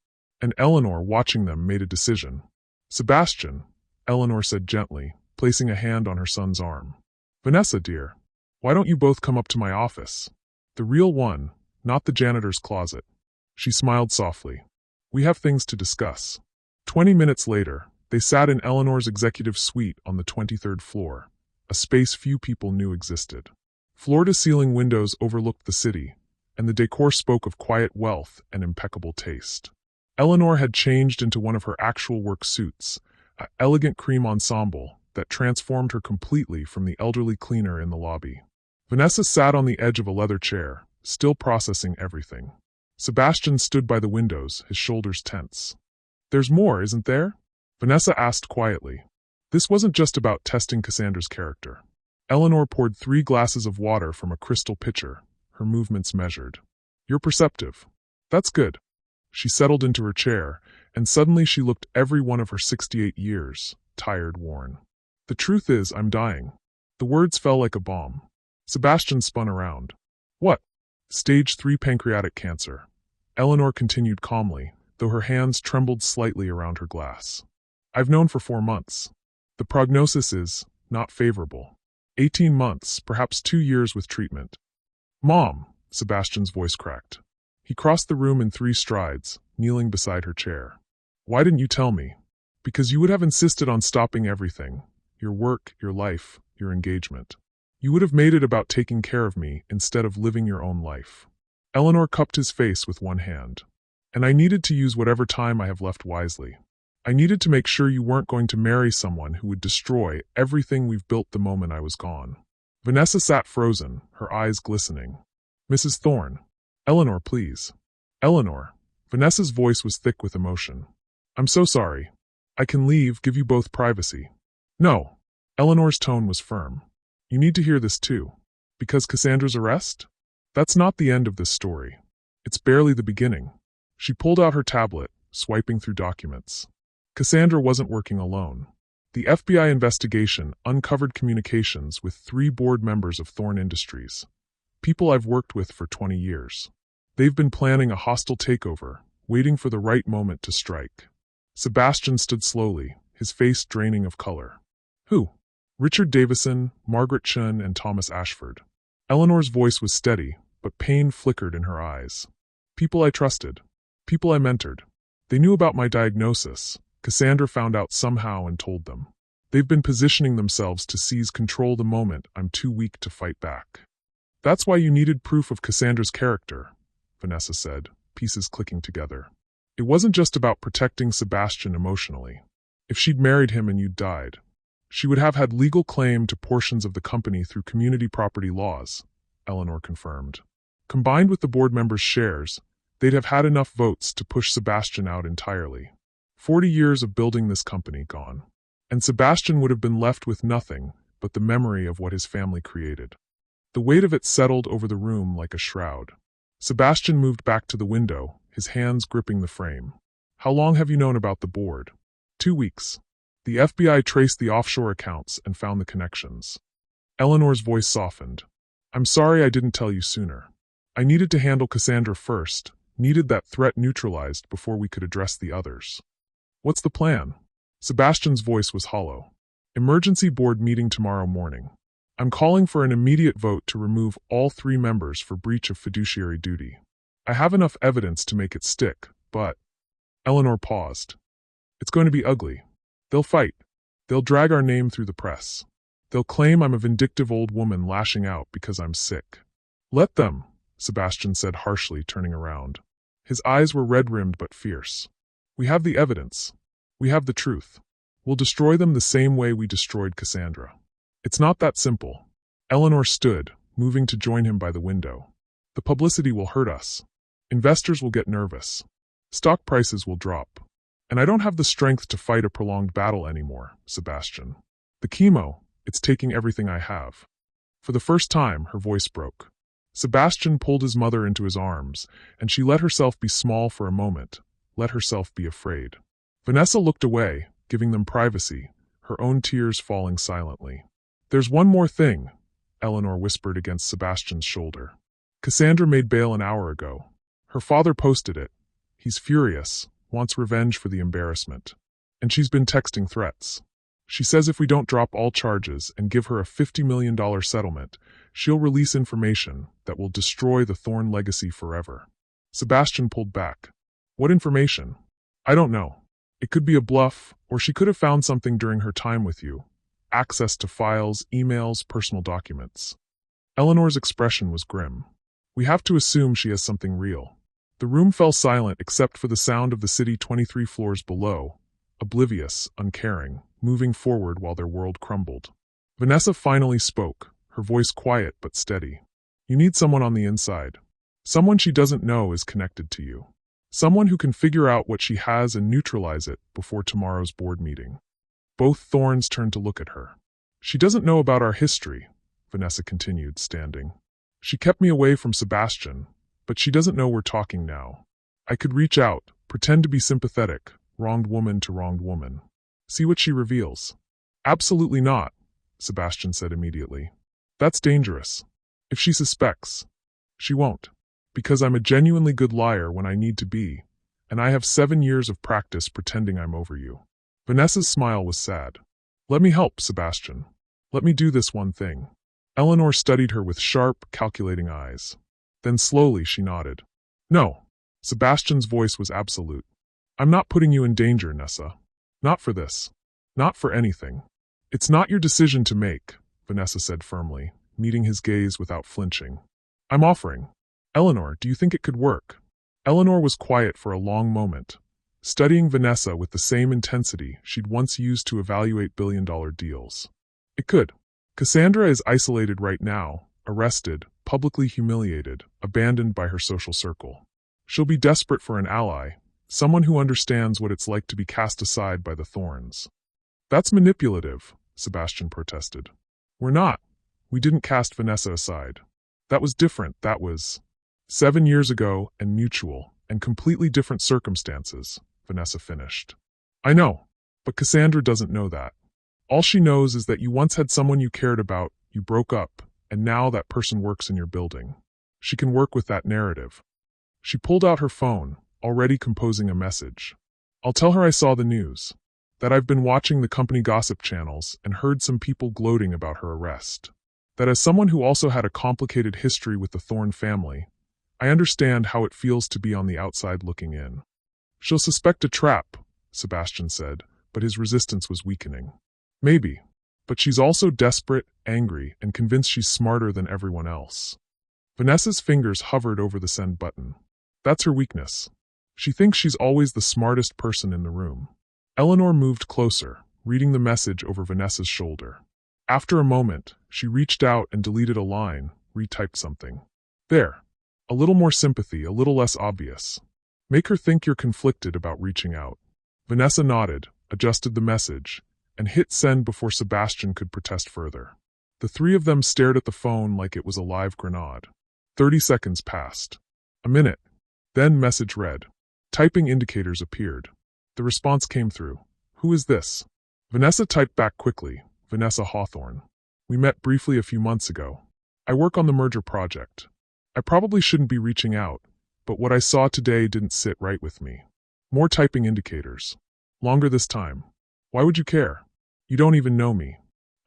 And Eleanor, watching them, made a decision. Sebastian, Eleanor said gently, placing a hand on her son's arm. Vanessa, dear, why don't you both come up to my office? The real one, not the janitor's closet. She smiled softly. We have things to discuss. 20 minutes later, they sat in Eleanor's executive suite on the 23rd floor, a space few people knew existed. Floor-to-ceiling windows overlooked the city, and the decor spoke of quiet wealth and impeccable taste. Eleanor had changed into one of her actual work suits, an elegant cream ensemble that transformed her completely from the elderly cleaner in the lobby. Vanessa sat on the edge of a leather chair, still processing everything. Sebastian stood by the windows, his shoulders tense. There's more, isn't there? Vanessa asked quietly. This wasn't just about testing Cassandra's character. Eleanor poured 3 glasses of water from a crystal pitcher, her movements measured. You're perceptive. That's good. She settled into her chair, and suddenly she looked every one of her 68 years, tired, worn. The truth is, I'm dying. The words fell like a bomb. Sebastian spun around. What? Stage 3 pancreatic cancer. Eleanor continued calmly, though her hands trembled slightly around her glass. I've known for 4 months. The prognosis is not favorable. 18 months, perhaps 2 years with treatment. Mom, Sebastian's voice cracked. He crossed the room in 3 strides, kneeling beside her chair. Why didn't you tell me? Because you would have insisted on stopping everything. Your work, your life, your engagement. You would have made it about taking care of me instead of living your own life. Eleanor cupped his face with one hand. And I needed to use whatever time I have left wisely. I needed to make sure you weren't going to marry someone who would destroy everything we've built the moment I was gone. Vanessa sat frozen, her eyes glistening. Mrs. Thorne. Eleanor, please. Eleanor. Vanessa's voice was thick with emotion. I'm so sorry. I can leave, give you both privacy. No. Eleanor's tone was firm. You need to hear this too. Because Cassandra's arrest? That's not the end of this story. It's barely the beginning. She pulled out her tablet, swiping through documents. Cassandra wasn't working alone. The FBI investigation uncovered communications with 3 board members of Thorne Industries, people I've worked with for 20 years. They've been planning a hostile takeover, waiting for the right moment to strike. Sebastian stood slowly, his face draining of color. Who? Richard Davison, Margaret Chun, and Thomas Ashford. Eleanor's voice was steady, but pain flickered in her eyes. People I trusted. People I mentored. They knew about my diagnosis. Cassandra found out somehow and told them. They've been positioning themselves to seize control the moment I'm too weak to fight back. That's why you needed proof of Cassandra's character, Vanessa said, pieces clicking together. It wasn't just about protecting Sebastian emotionally. If she'd married him and you'd died, she would have had legal claim to portions of the company through community property laws, Eleanor confirmed. Combined with the board members' shares, they'd have had enough votes to push Sebastian out entirely. 40 years of building this company gone. And Sebastian would have been left with nothing but the memory of what his family created. The weight of it settled over the room like a shroud. Sebastian moved back to the window, his hands gripping the frame. How long have you known about the board? 2 weeks. The FBI traced the offshore accounts and found the connections. Eleanor's voice softened. I'm sorry I didn't tell you sooner. I needed to handle Cassandra first, needed that threat neutralized before we could address the others. What's the plan? Sebastian's voice was hollow. Emergency board meeting tomorrow morning. I'm calling for an immediate vote to remove all 3 members for breach of fiduciary duty. I have enough evidence to make it stick, but... Eleanor paused. It's going to be ugly. They'll fight. They'll drag our name through the press. They'll claim I'm a vindictive old woman lashing out because I'm sick. Let them, Sebastian said harshly, turning around. His eyes were red-rimmed but fierce. We have the evidence. We have the truth. We'll destroy them the same way we destroyed Cassandra. It's not that simple. Eleanor stood, moving to join him by the window. The publicity will hurt us. Investors will get nervous. Stock prices will drop. And I don't have the strength to fight a prolonged battle anymore, Sebastian. The chemo, it's taking everything I have. For the first time, her voice broke. Sebastian pulled his mother into his arms, and she let herself be small for a moment, let herself be afraid. Vanessa looked away, giving them privacy, her own tears falling silently. There's one more thing, Eleanor whispered against Sebastian's shoulder. Cassandra made bail an hour ago. Her father posted it. He's furious, wants revenge for the embarrassment. And she's been texting threats. She says if we don't drop all charges and give her a $50 million settlement, she'll release information that will destroy the Thorne legacy forever. Sebastian pulled back. What information? I don't know. It could be a bluff, or she could have found something during her time with you. Access to files, emails, personal documents. Eleanor's expression was grim. We have to assume she has something real. The room fell silent except for the sound of the city 23 floors below, oblivious, uncaring, moving forward while their world crumbled. Vanessa finally spoke, her voice quiet but steady. You need someone on the inside. Someone she doesn't know is connected to you. Someone who can figure out what she has and neutralize it before tomorrow's board meeting. Both Thorns turned to look at her. She doesn't know about our history, Vanessa continued, standing. She kept me away from Sebastian, but she doesn't know we're talking now. I could reach out, pretend to be sympathetic, wronged woman to wronged woman. See what she reveals. Absolutely not, Sebastian said immediately. That's dangerous. If she suspects, she won't. Because I'm a genuinely good liar when I need to be, and I have 7 years of practice pretending I'm over you. Vanessa's smile was sad. Let me help, Sebastian. Let me do this one thing. Eleanor studied her with sharp, calculating eyes. Then slowly she nodded. No. Sebastian's voice was absolute. I'm not putting you in danger, Nessa. Not for this. Not for anything. It's not your decision to make, Vanessa said firmly, meeting his gaze without flinching. I'm offering. Eleanor, do you think it could work? Eleanor was quiet for a long moment, studying Vanessa with the same intensity she'd once used to evaluate billion-dollar deals. It could. Cassandra is isolated right now, arrested, publicly humiliated, abandoned by her social circle. She'll be desperate for an ally, someone who understands what it's like to be cast aside by the Thorns. That's manipulative, Sebastian protested. We're not. We didn't cast Vanessa aside. That was different, that was 7 years ago and mutual, and completely different circumstances, Vanessa finished. I know, but Cassandra doesn't know that. All she knows is that you once had someone you cared about, you broke up, and now that person works in your building. She can work with that narrative. She pulled out her phone, already composing a message. I'll tell her I saw the news, that I've been watching the company gossip channels and heard some people gloating about her arrest. That as someone who also had a complicated history with the Thorne family, I understand how it feels to be on the outside looking in. She'll suspect a trap, Sebastian said, but his resistance was weakening. Maybe, but she's also desperate, angry, and convinced she's smarter than everyone else. Vanessa's fingers hovered over the send button. That's her weakness. She thinks she's always the smartest person in the room. Eleanor moved closer, reading the message over Vanessa's shoulder. After a moment, she reached out and deleted a line, retyped something. There. A little more sympathy, a little less obvious. Make her think you're conflicted about reaching out. Vanessa nodded, adjusted the message, and hit send before Sebastian could protest further. The three of them stared at the phone like it was a live grenade. 30 seconds passed. A minute. Then message read. Typing indicators appeared. The response came through. Who is this? Vanessa typed back quickly. Vanessa Hawthorne. We met briefly a few months ago. I work on the merger project. I probably shouldn't be reaching out, but what I saw today didn't sit right with me. More typing indicators. Longer this time. Why would you care? You don't even know me.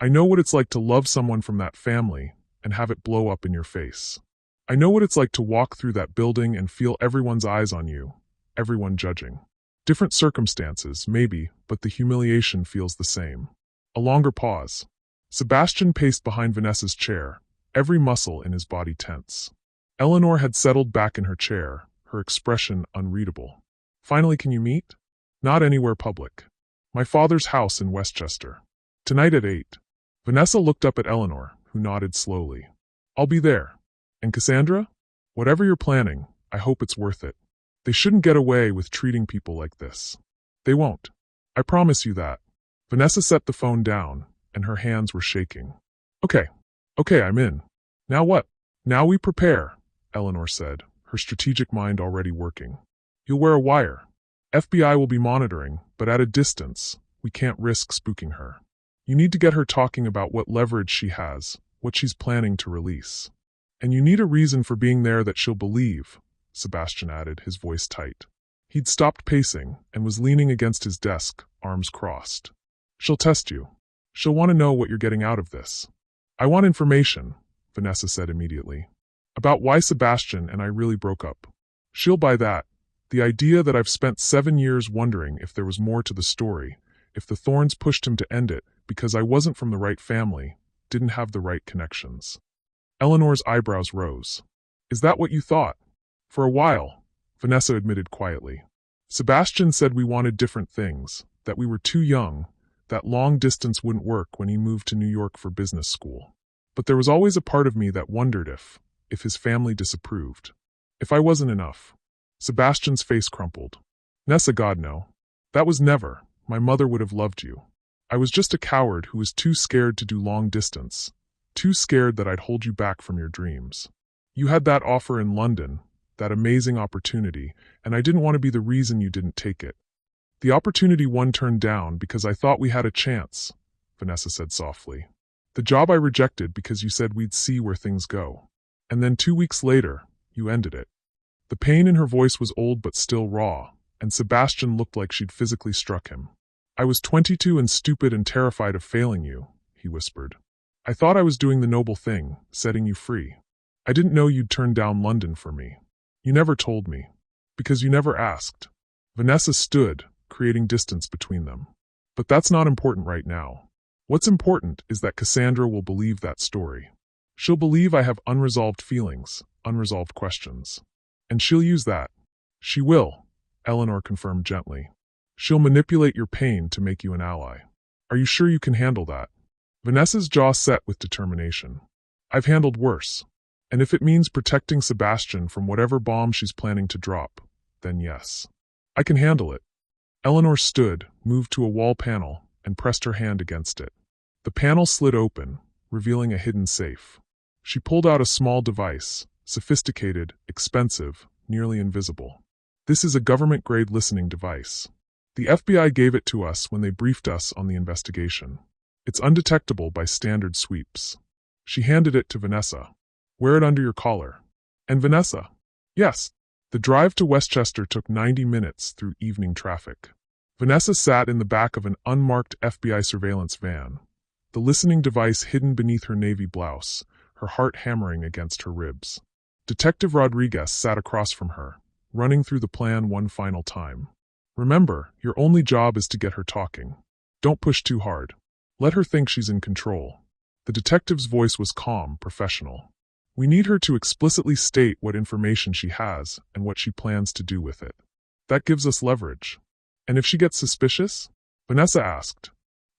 I know what it's like to love someone from that family and have it blow up in your face. I know what it's like to walk through that building and feel everyone's eyes on you, everyone judging. Different circumstances, maybe, but the humiliation feels the same. A longer pause. Sebastian paced behind Vanessa's chair, every muscle in his body tense. Eleanor had settled back in her chair, her expression unreadable. Finally, can you meet? Not anywhere public. My father's house in Westchester. Tonight at 8. Vanessa looked up at Eleanor, who nodded slowly. I'll be there. And Cassandra? Whatever you're planning, I hope it's worth it. They shouldn't get away with treating people like this. They won't. I promise you that. Vanessa set the phone down, and her hands were shaking. Okay, I'm in. Now what? Now we prepare, Eleanor said, her strategic mind already working. You'll wear a wire. FBI will be monitoring, but at a distance. We can't risk spooking her. You need to get her talking about what leverage she has, what she's planning to release. And you need a reason for being there that she'll believe, Sebastian added, his voice tight. He'd stopped pacing and was leaning against his desk, arms crossed. She'll test you. She'll want to know what you're getting out of this. I want information, Vanessa said immediately. About why Sebastian and I really broke up. She'll buy that. The idea that I've spent 7 years wondering if there was more to the story, if the thorns pushed him to end it because I wasn't from the right family, didn't have the right connections. Eleanor's eyebrows rose. Is that what you thought? For a while, Vanessa admitted quietly. Sebastian said we wanted different things, that we were too young, that long distance wouldn't work when he moved to New York for business school. But there was always a part of me that wondered if his family disapproved. If I wasn't enough. Sebastian's face crumpled. Nessa, God no. That was never. My mother would have loved you. I was just a coward who was too scared to do long distance, too scared that I'd hold you back from your dreams. You had that offer in London, that amazing opportunity, and I didn't want to be the reason you didn't take it. The opportunity one turned down because I thought we had a chance, Vanessa said softly. The job I rejected because you said we'd see where things go. And then 2 weeks later, you ended it. The pain in her voice was old but still raw, and Sebastian looked like she'd physically struck him. I was 22 and stupid and terrified of failing you, he whispered. I thought I was doing the noble thing, setting you free. I didn't know you'd turn down London for me. You never told me. Because you never asked. Vanessa stood, creating distance between them. But that's not important right now. What's important is that Cassandra will believe that story. She'll believe I have unresolved feelings, unresolved questions. And she'll use that. She will, Eleanor confirmed gently. She'll manipulate your pain to make you an ally. Are you sure you can handle that? Vanessa's jaw set with determination. I've handled worse. And if it means protecting Sebastian from whatever bomb she's planning to drop, then yes. I can handle it. Eleanor stood, moved to a wall panel, and pressed her hand against it. The panel slid open, revealing a hidden safe. She pulled out a small device, sophisticated, expensive, nearly invisible. This is a government-grade listening device. The FBI gave it to us when they briefed us on the investigation. It's undetectable by standard sweeps. She handed it to Vanessa. Wear it under your collar. And Vanessa? Yes. The drive to Westchester took 90 minutes through evening traffic. Vanessa sat in the back of an unmarked FBI surveillance van, the listening device hidden beneath her navy blouse, her heart hammering against her ribs. Detective Rodriguez sat across from her, running through the plan one final time. Remember, your only job is to get her talking. Don't push too hard. Let her think she's in control. The detective's voice was calm, professional. We need her to explicitly state what information she has and what she plans to do with it. That gives us leverage. And if she gets suspicious? Vanessa asked.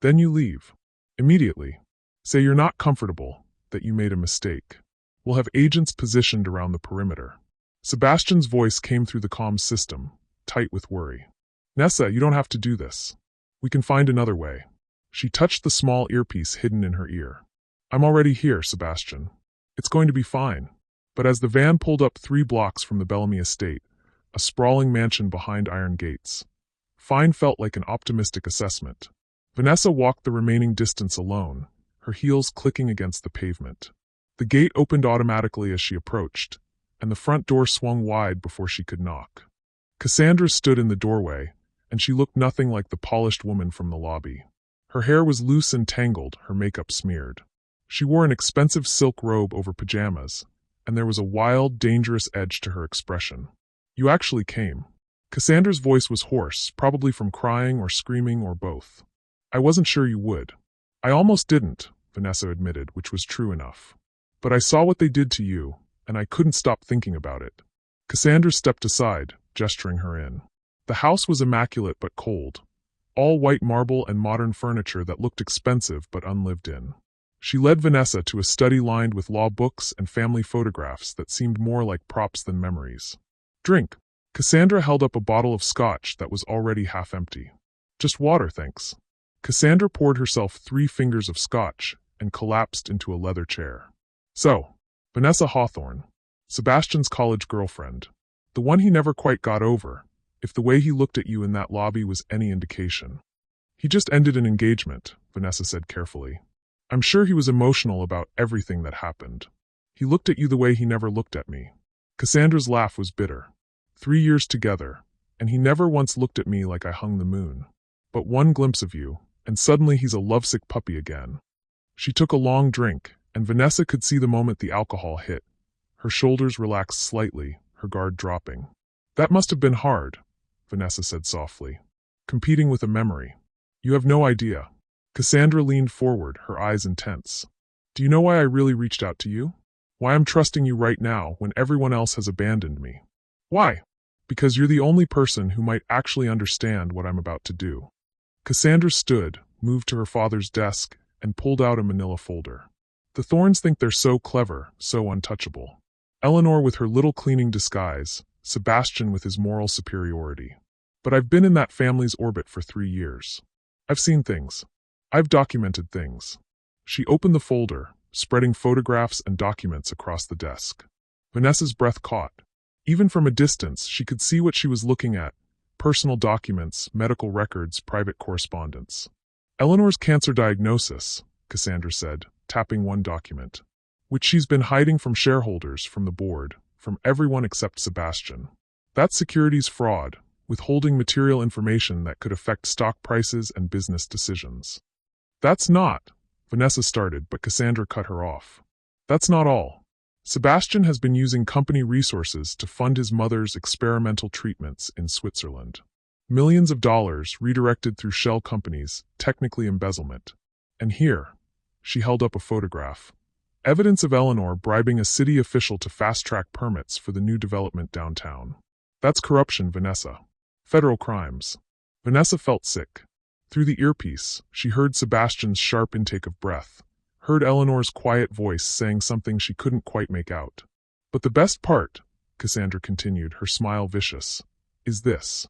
Then you leave. Immediately. Say you're not comfortable, that you made a mistake. We'll have agents positioned around the perimeter. Sebastian's voice came through the comm system, tight with worry. Nessa, you don't have to do this. We can find another way. She touched the small earpiece hidden in her ear. I'm already here, Sebastian. It's going to be fine. But as the van pulled up 3 blocks from the Bellamy estate, a sprawling mansion behind iron gates, fine felt like an optimistic assessment. Vanessa walked the remaining distance alone, her heels clicking against the pavement. The gate opened automatically as she approached, and the front door swung wide before she could knock. Cassandra stood in the doorway, and she looked nothing like the polished woman from the lobby. Her hair was loose and tangled, her makeup smeared. She wore an expensive silk robe over pajamas, and there was a wild, dangerous edge to her expression. You actually came. Cassandra's voice was hoarse, probably from crying or screaming or both. I wasn't sure you would. I almost didn't, Vanessa admitted, which was true enough. But I saw what they did to you, and I couldn't stop thinking about it. Cassandra stepped aside, gesturing her in. The house was immaculate but cold. All white marble and modern furniture that looked expensive but unlived in. She led Vanessa to a study lined with law books and family photographs that seemed more like props than memories. Drink. Cassandra held up a bottle of scotch that was already half empty. Just water, thanks. Cassandra poured herself 3 fingers of scotch and collapsed into a leather chair. So, Vanessa Hawthorne, Sebastian's college girlfriend. The one he never quite got over, if the way he looked at you in that lobby was any indication. He just ended an engagement, Vanessa said carefully. I'm sure he was emotional about everything that happened. He looked at you the way he never looked at me. Cassandra's laugh was bitter. 3 years together, and he never once looked at me like I hung the moon. But one glimpse of you, and suddenly he's a lovesick puppy again. She took a long drink, and Vanessa could see the moment the alcohol hit. Her shoulders relaxed slightly, her guard dropping. That must have been hard, Vanessa said softly. Competing with a memory. You have no idea. Cassandra leaned forward, her eyes intense. Do you know why I really reached out to you? Why I'm trusting you right now when everyone else has abandoned me? Why? Because you're the only person who might actually understand what I'm about to do. Cassandra stood, moved to her father's desk, and pulled out a manila folder. The Thorns think they're so clever, so untouchable. Eleanor with her little cleaning disguise, Sebastian with his moral superiority. But I've been in that family's orbit for 3 years. I've seen things. I've documented things. She opened the folder, spreading photographs and documents across the desk. Vanessa's breath caught. Even from a distance, she could see what she was looking at: personal documents, medical records, private correspondence. Eleanor's cancer diagnosis, Cassandra said, tapping one document, which she's been hiding from shareholders, from the board, from everyone except Sebastian. That's securities fraud, withholding material information that could affect stock prices and business decisions. That's not, Vanessa started, but Cassandra cut her off. That's not all. Sebastian has been using company resources to fund his mother's experimental treatments in Switzerland. Millions of dollars redirected through shell companies, technically embezzlement. And here, she held up a photograph. Evidence of Eleanor bribing a city official to fast-track permits for the new development downtown. That's corruption, Vanessa. Federal crimes. Vanessa felt sick. Through the earpiece, she heard Sebastian's sharp intake of breath, heard Eleanor's quiet voice saying something she couldn't quite make out. But the best part, Cassandra continued, her smile vicious, is this.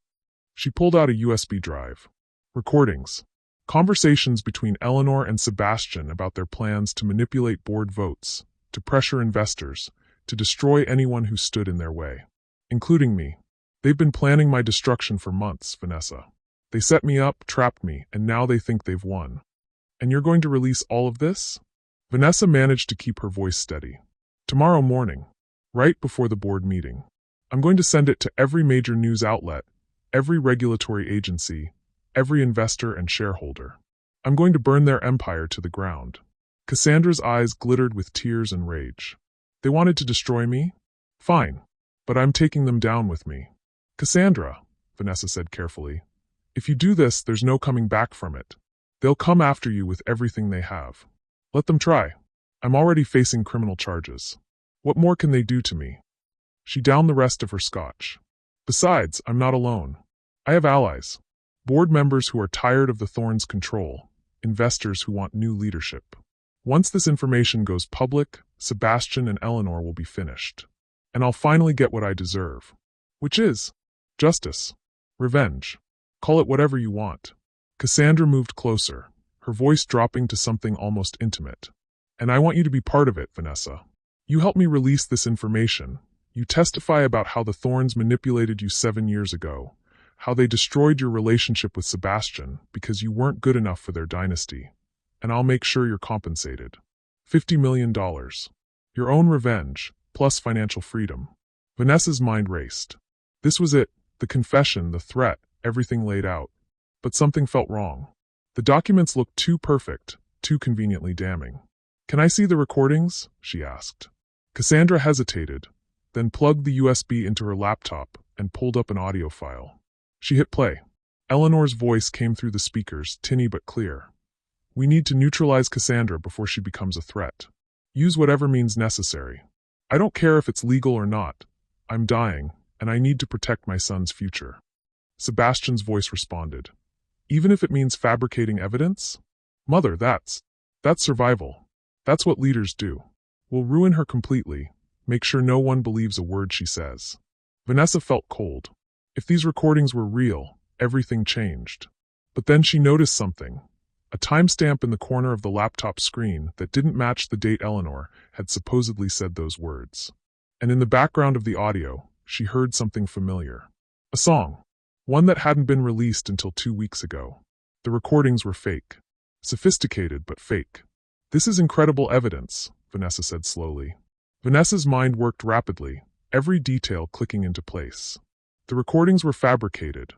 She pulled out a USB drive. Recordings. Conversations between Eleanor and Sebastian about their plans to manipulate board votes, to pressure investors, to destroy anyone who stood in their way. Including me. They've been planning my destruction for months, Vanessa. They set me up, trapped me, and now they think they've won. And you're going to release all of this? Vanessa managed to keep her voice steady. Tomorrow morning, right before the board meeting, I'm going to send it to every major news outlet, every regulatory agency, every investor and shareholder. I'm going to burn their empire to the ground. Cassandra's eyes glittered with tears and rage. They wanted to destroy me? Fine. But I'm taking them down with me. Cassandra, Vanessa said carefully, if you do this, there's no coming back from it. They'll come after you with everything they have. Let them try. I'm already facing criminal charges. What more can they do to me? She downed the rest of her scotch. Besides, I'm not alone. I have allies. Board members who are tired of the Thorns' control, investors who want new leadership. Once this information goes public, Sebastian and Eleanor will be finished. And I'll finally get what I deserve. Which is justice. Revenge. Call it whatever you want. Cassandra moved closer, her voice dropping to something almost intimate. And I want you to be part of it, Vanessa. You help me release this information. You testify about how the Thorns manipulated you 7 years ago, how they destroyed your relationship with Sebastian because you weren't good enough for their dynasty. And I'll make sure you're compensated. $50 million. Your own revenge, plus financial freedom. Vanessa's mind raced. This was it, the confession, the threat, everything laid out. But something felt wrong. The documents looked too perfect, too conveniently damning. Can I see the recordings? She asked. Cassandra hesitated, then plugged the USB into her laptop and pulled up an audio file. She hit play. Eleanor's voice came through the speakers, tinny but clear. We need to neutralize Cassandra before she becomes a threat. Use whatever means necessary. I don't care if it's legal or not. I'm dying, and I need to protect my son's future. Sebastian's voice responded. Even if it means fabricating evidence? Mother, that's survival. That's what leaders do. We'll ruin her completely, make sure no one believes a word she says. Vanessa felt cold. If these recordings were real, everything changed. But then she noticed something. A timestamp in the corner of the laptop screen that didn't match the date Eleanor had supposedly said those words. And in the background of the audio, she heard something familiar. A song. one that hadn't been released until 2 weeks ago. The recordings were fake. Sophisticated, but fake. This is incredible evidence, Vanessa said slowly. Vanessa's mind worked rapidly, every detail clicking into place. The recordings were fabricated,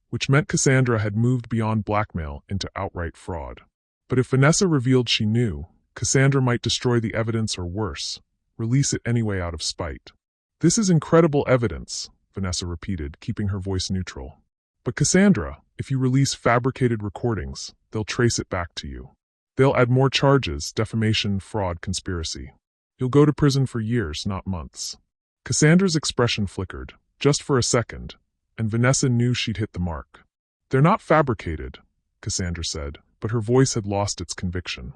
which meant Cassandra had moved beyond blackmail into outright fraud. But if Vanessa revealed she knew, Cassandra might destroy the evidence or worse, release it anyway out of spite. This is incredible evidence, Vanessa repeated, keeping her voice neutral. But Cassandra, if you release fabricated recordings, they'll trace it back to you. They'll add more charges: defamation, fraud, conspiracy. You'll go to prison for years, not months. Cassandra's expression flickered, just for a second, and Vanessa knew she'd hit the mark. They're not fabricated, Cassandra said, but her voice had lost its conviction.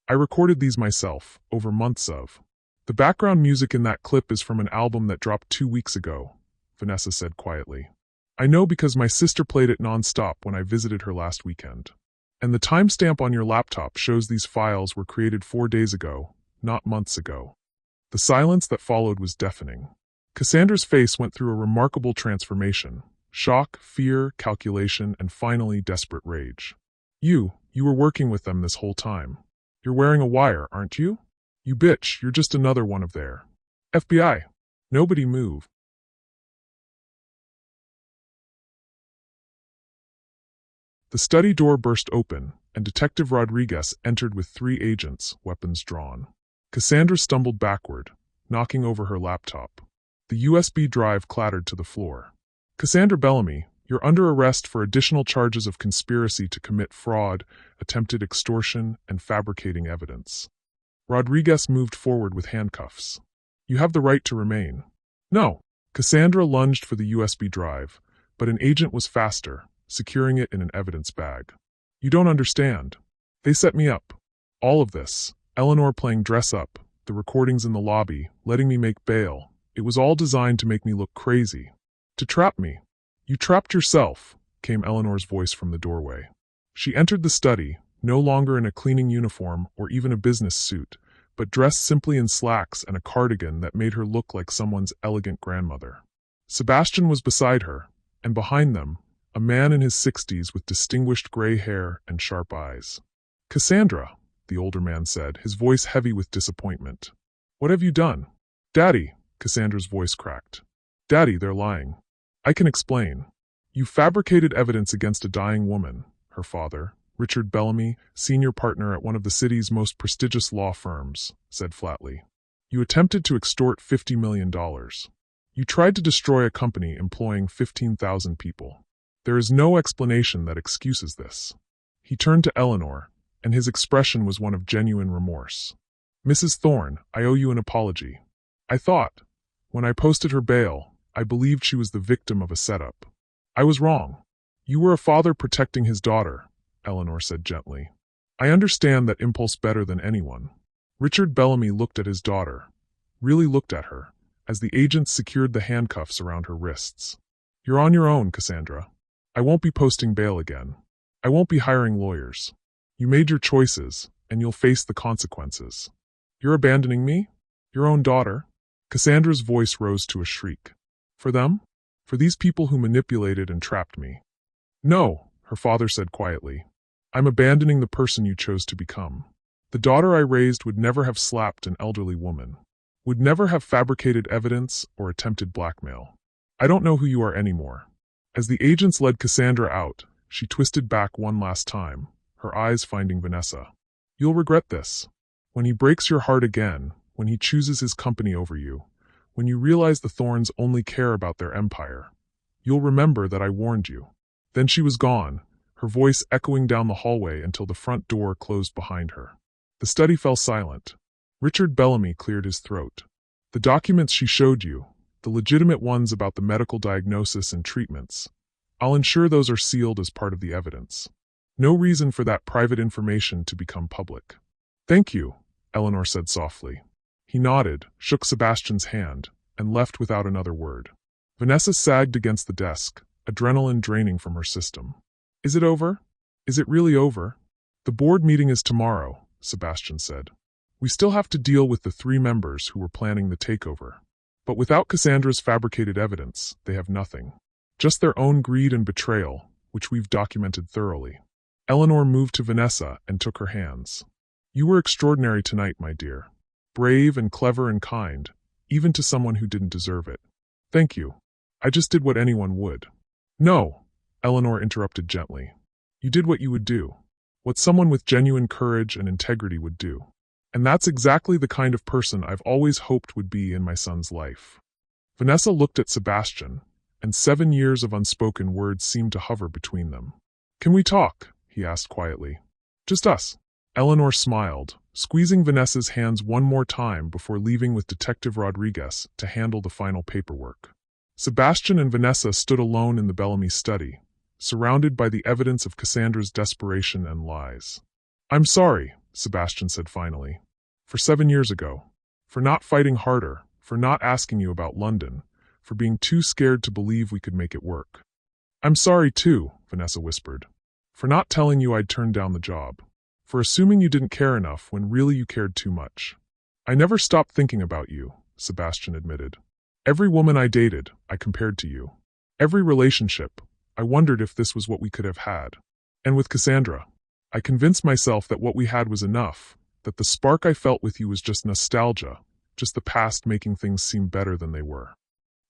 I recorded these myself, over months of. The background music in that clip is from an album that dropped 2 weeks ago, Vanessa said quietly. I know because my sister played it non-stop when I visited her last weekend. And the timestamp on your laptop shows these files were created 4 days ago, not months ago. The silence that followed was deafening. Cassandra's face went through a remarkable transformation: shock, fear, calculation, and finally desperate rage. You were working with them this whole time. You're wearing a wire, aren't you? You bitch, you're just another one of their FBI. Nobody move. The study door burst open, and Detective Rodriguez entered with 3 agents, weapons drawn. Cassandra stumbled backward, knocking over her laptop. The USB drive clattered to the floor. Cassandra Bellamy, you're under arrest for additional charges of conspiracy to commit fraud, attempted extortion, and fabricating evidence. Rodriguez moved forward with handcuffs. You have the right to remain. No. Cassandra lunged for the USB drive, but an agent was faster, securing it in an evidence bag. You don't understand. They set me up. All of this, Eleanor playing dress-up, the recordings in the lobby, letting me make bail, it was all designed to make me look crazy. To trap me. You trapped yourself, came Eleanor's voice from the doorway. She entered the study, no longer in a cleaning uniform or even a business suit, but dressed simply in slacks and a cardigan that made her look like someone's elegant grandmother. Sebastian was beside her, and behind them, a man in his 60s with distinguished gray hair and sharp eyes. Cassandra, the older man said, his voice heavy with disappointment. What have you done? Daddy, Cassandra's voice cracked. Daddy, they're lying. I can explain. You fabricated evidence against a dying woman, her father, Richard Bellamy, senior partner at one of the city's most prestigious law firms, said flatly. You attempted to extort $50 million. You tried to destroy a company employing 15,000 people. There is no explanation that excuses this. He turned to Eleanor, and his expression was one of genuine remorse. Mrs. Thorne, I owe you an apology. I thought, when I posted her bail, I believed she was the victim of a setup. I was wrong. You were a father protecting his daughter, Eleanor said gently. I understand that impulse better than anyone. Richard Bellamy looked at his daughter, really looked at her, as the agents secured the handcuffs around her wrists. You're on your own, Cassandra. I won't be posting bail again. I won't be hiring lawyers. You made your choices, and you'll face the consequences. You're abandoning me? Your own daughter? Cassandra's voice rose to a shriek. For them? For these people who manipulated and trapped me? No, her father said quietly. I'm abandoning the person you chose to become. The daughter I raised would never have slapped an elderly woman, would never have fabricated evidence or attempted blackmail. I don't know who you are anymore. As the agents led Cassandra out, she twisted back one last time, her eyes finding Vanessa. You'll regret this. When he breaks your heart again, when he chooses his company over you, when you realize the Thorns only care about their empire, you'll remember that I warned you. Then she was gone, her voice echoing down the hallway until the front door closed behind her. The study fell silent. Richard Bellamy cleared his throat. The documents she showed you, the legitimate ones about the medical diagnosis and treatments, I'll ensure those are sealed as part of the evidence. No reason for that private information to become public. Thank you, Eleanor said softly. He nodded, shook Sebastian's hand, and left without another word. Vanessa sagged against the desk, adrenaline draining from her system. Is it over? Is it really over? The board meeting is tomorrow, Sebastian said. We still have to deal with the 3 members who were planning the takeover. But without Cassandra's fabricated evidence, they have nothing. Just their own greed and betrayal, which we've documented thoroughly. Eleanor moved to Vanessa and took her hands. You were extraordinary tonight, my dear. Brave and clever and kind, even to someone who didn't deserve it. Thank you. I just did what anyone would. No, Eleanor interrupted gently. You did what you would do. What someone with genuine courage and integrity would do. And that's exactly the kind of person I've always hoped would be in my son's life. Vanessa looked at Sebastian, and 7 years of unspoken words seemed to hover between them. Can we talk? He asked quietly. Just us. Eleanor smiled, squeezing Vanessa's hands one more time before leaving with Detective Rodriguez to handle the final paperwork. Sebastian and Vanessa stood alone in the Bellamy study, surrounded by the evidence of Cassandra's desperation and lies. I'm sorry, Sebastian said finally. For 7 years ago. For not fighting harder, for not asking you about London, for being too scared to believe we could make it work. I'm sorry too, Vanessa whispered. For not telling you I'd turned down the job. For assuming you didn't care enough when really you cared too much. I never stopped thinking about you, Sebastian admitted. Every woman I dated, I compared to you. Every relationship, I wondered if this was what we could have had. And with Cassandra, I convinced myself that what we had was enough, that the spark I felt with you was just nostalgia, just the past making things seem better than they were.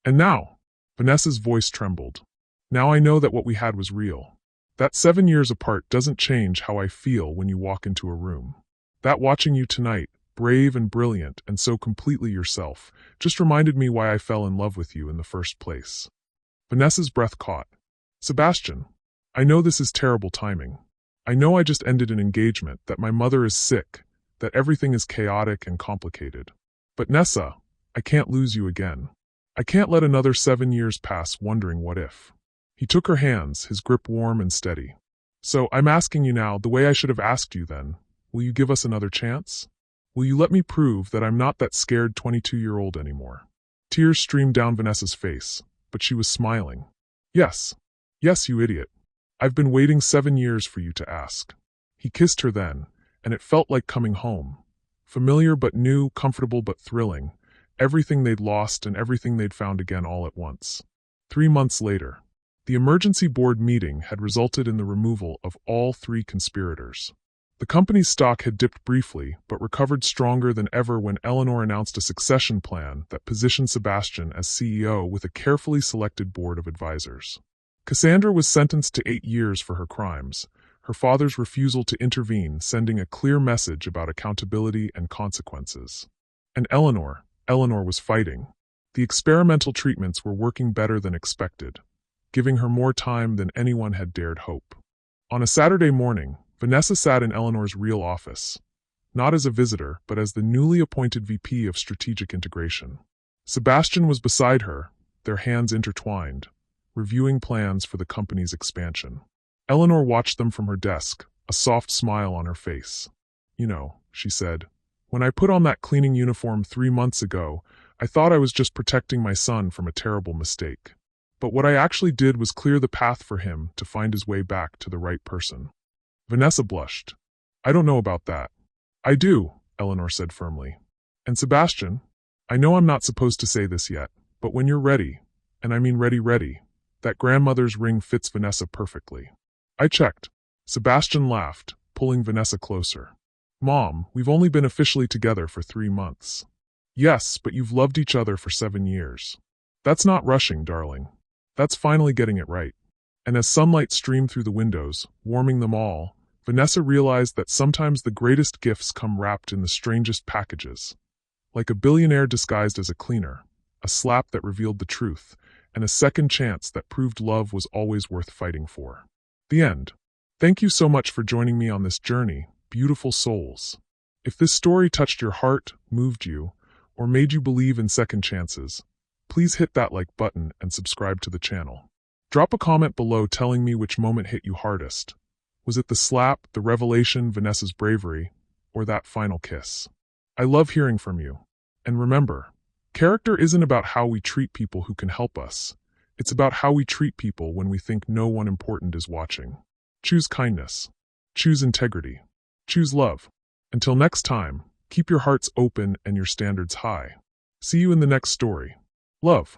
And now, Vanessa's voice trembled. Now I know that what we had was real. That 7 years apart doesn't change how I feel when you walk into a room. That watching you tonight, brave and brilliant and so completely yourself, just reminded me why I fell in love with you in the first place. Vanessa's breath caught. Sebastian, I know this is terrible timing. I know I just ended an engagement, that my mother is sick, that everything is chaotic and complicated. But Nessa, I can't lose you again. I can't let another 7 years pass wondering what if. He took her hands, his grip warm and steady. So, I'm asking you now, the way I should have asked you then, will you give us another chance? Will you let me prove that I'm not that scared 22-year-old anymore? Tears streamed down Vanessa's face, but she was smiling. Yes. Yes, you idiot. I've been waiting 7 years for you to ask. He kissed her then, and it felt like coming home. Familiar but new, comfortable but thrilling. Everything they'd lost and everything they'd found again all at once. 3 months later. The emergency board meeting had resulted in the removal of all 3 conspirators. The company's stock had dipped briefly, but recovered stronger than ever when Eleanor announced a succession plan that positioned Sebastian as CEO with a carefully selected board of advisors. Cassandra was sentenced to 8 years for her crimes, her father's refusal to intervene sending a clear message about accountability and consequences. And Eleanor was fighting. The experimental treatments were working better than expected, giving her more time than anyone had dared hope. On a Saturday morning, Vanessa sat in Eleanor's real office, not as a visitor, but as the newly appointed VP of Strategic Integration. Sebastian was beside her, their hands intertwined, reviewing plans for the company's expansion. Eleanor watched them from her desk, a soft smile on her face. You know, she said, when I put on that cleaning uniform 3 months ago, I thought I was just protecting my son from a terrible mistake. But what I actually did was clear the path for him to find his way back to the right person. Vanessa blushed. I don't know about that. I do, Eleanor said firmly. And Sebastian, I know I'm not supposed to say this yet, but when you're ready, and I mean ready, that grandmother's ring fits Vanessa perfectly. I checked. Sebastian laughed, pulling Vanessa closer. Mom, we've only been officially together for 3 months. Yes, but you've loved each other for 7 years. That's not rushing, darling. That's finally getting it right. And as sunlight streamed through the windows, warming them all, Vanessa realized that sometimes the greatest gifts come wrapped in the strangest packages. Like a billionaire disguised as a cleaner, a slap that revealed the truth, and a second chance that proved love was always worth fighting for. The end. Thank you so much for joining me on this journey, beautiful souls. If this story touched your heart, moved you, or made you believe in second chances, please hit that like button and subscribe to the channel. Drop a comment below telling me which moment hit you hardest. Was it the slap, the revelation, Vanessa's bravery, or that final kiss? I love hearing from you. And remember, character isn't about how we treat people who can help us. It's about how we treat people when we think no one important is watching. Choose kindness. Choose integrity. Choose love. Until next time, keep your hearts open and your standards high. See you in the next story. Love.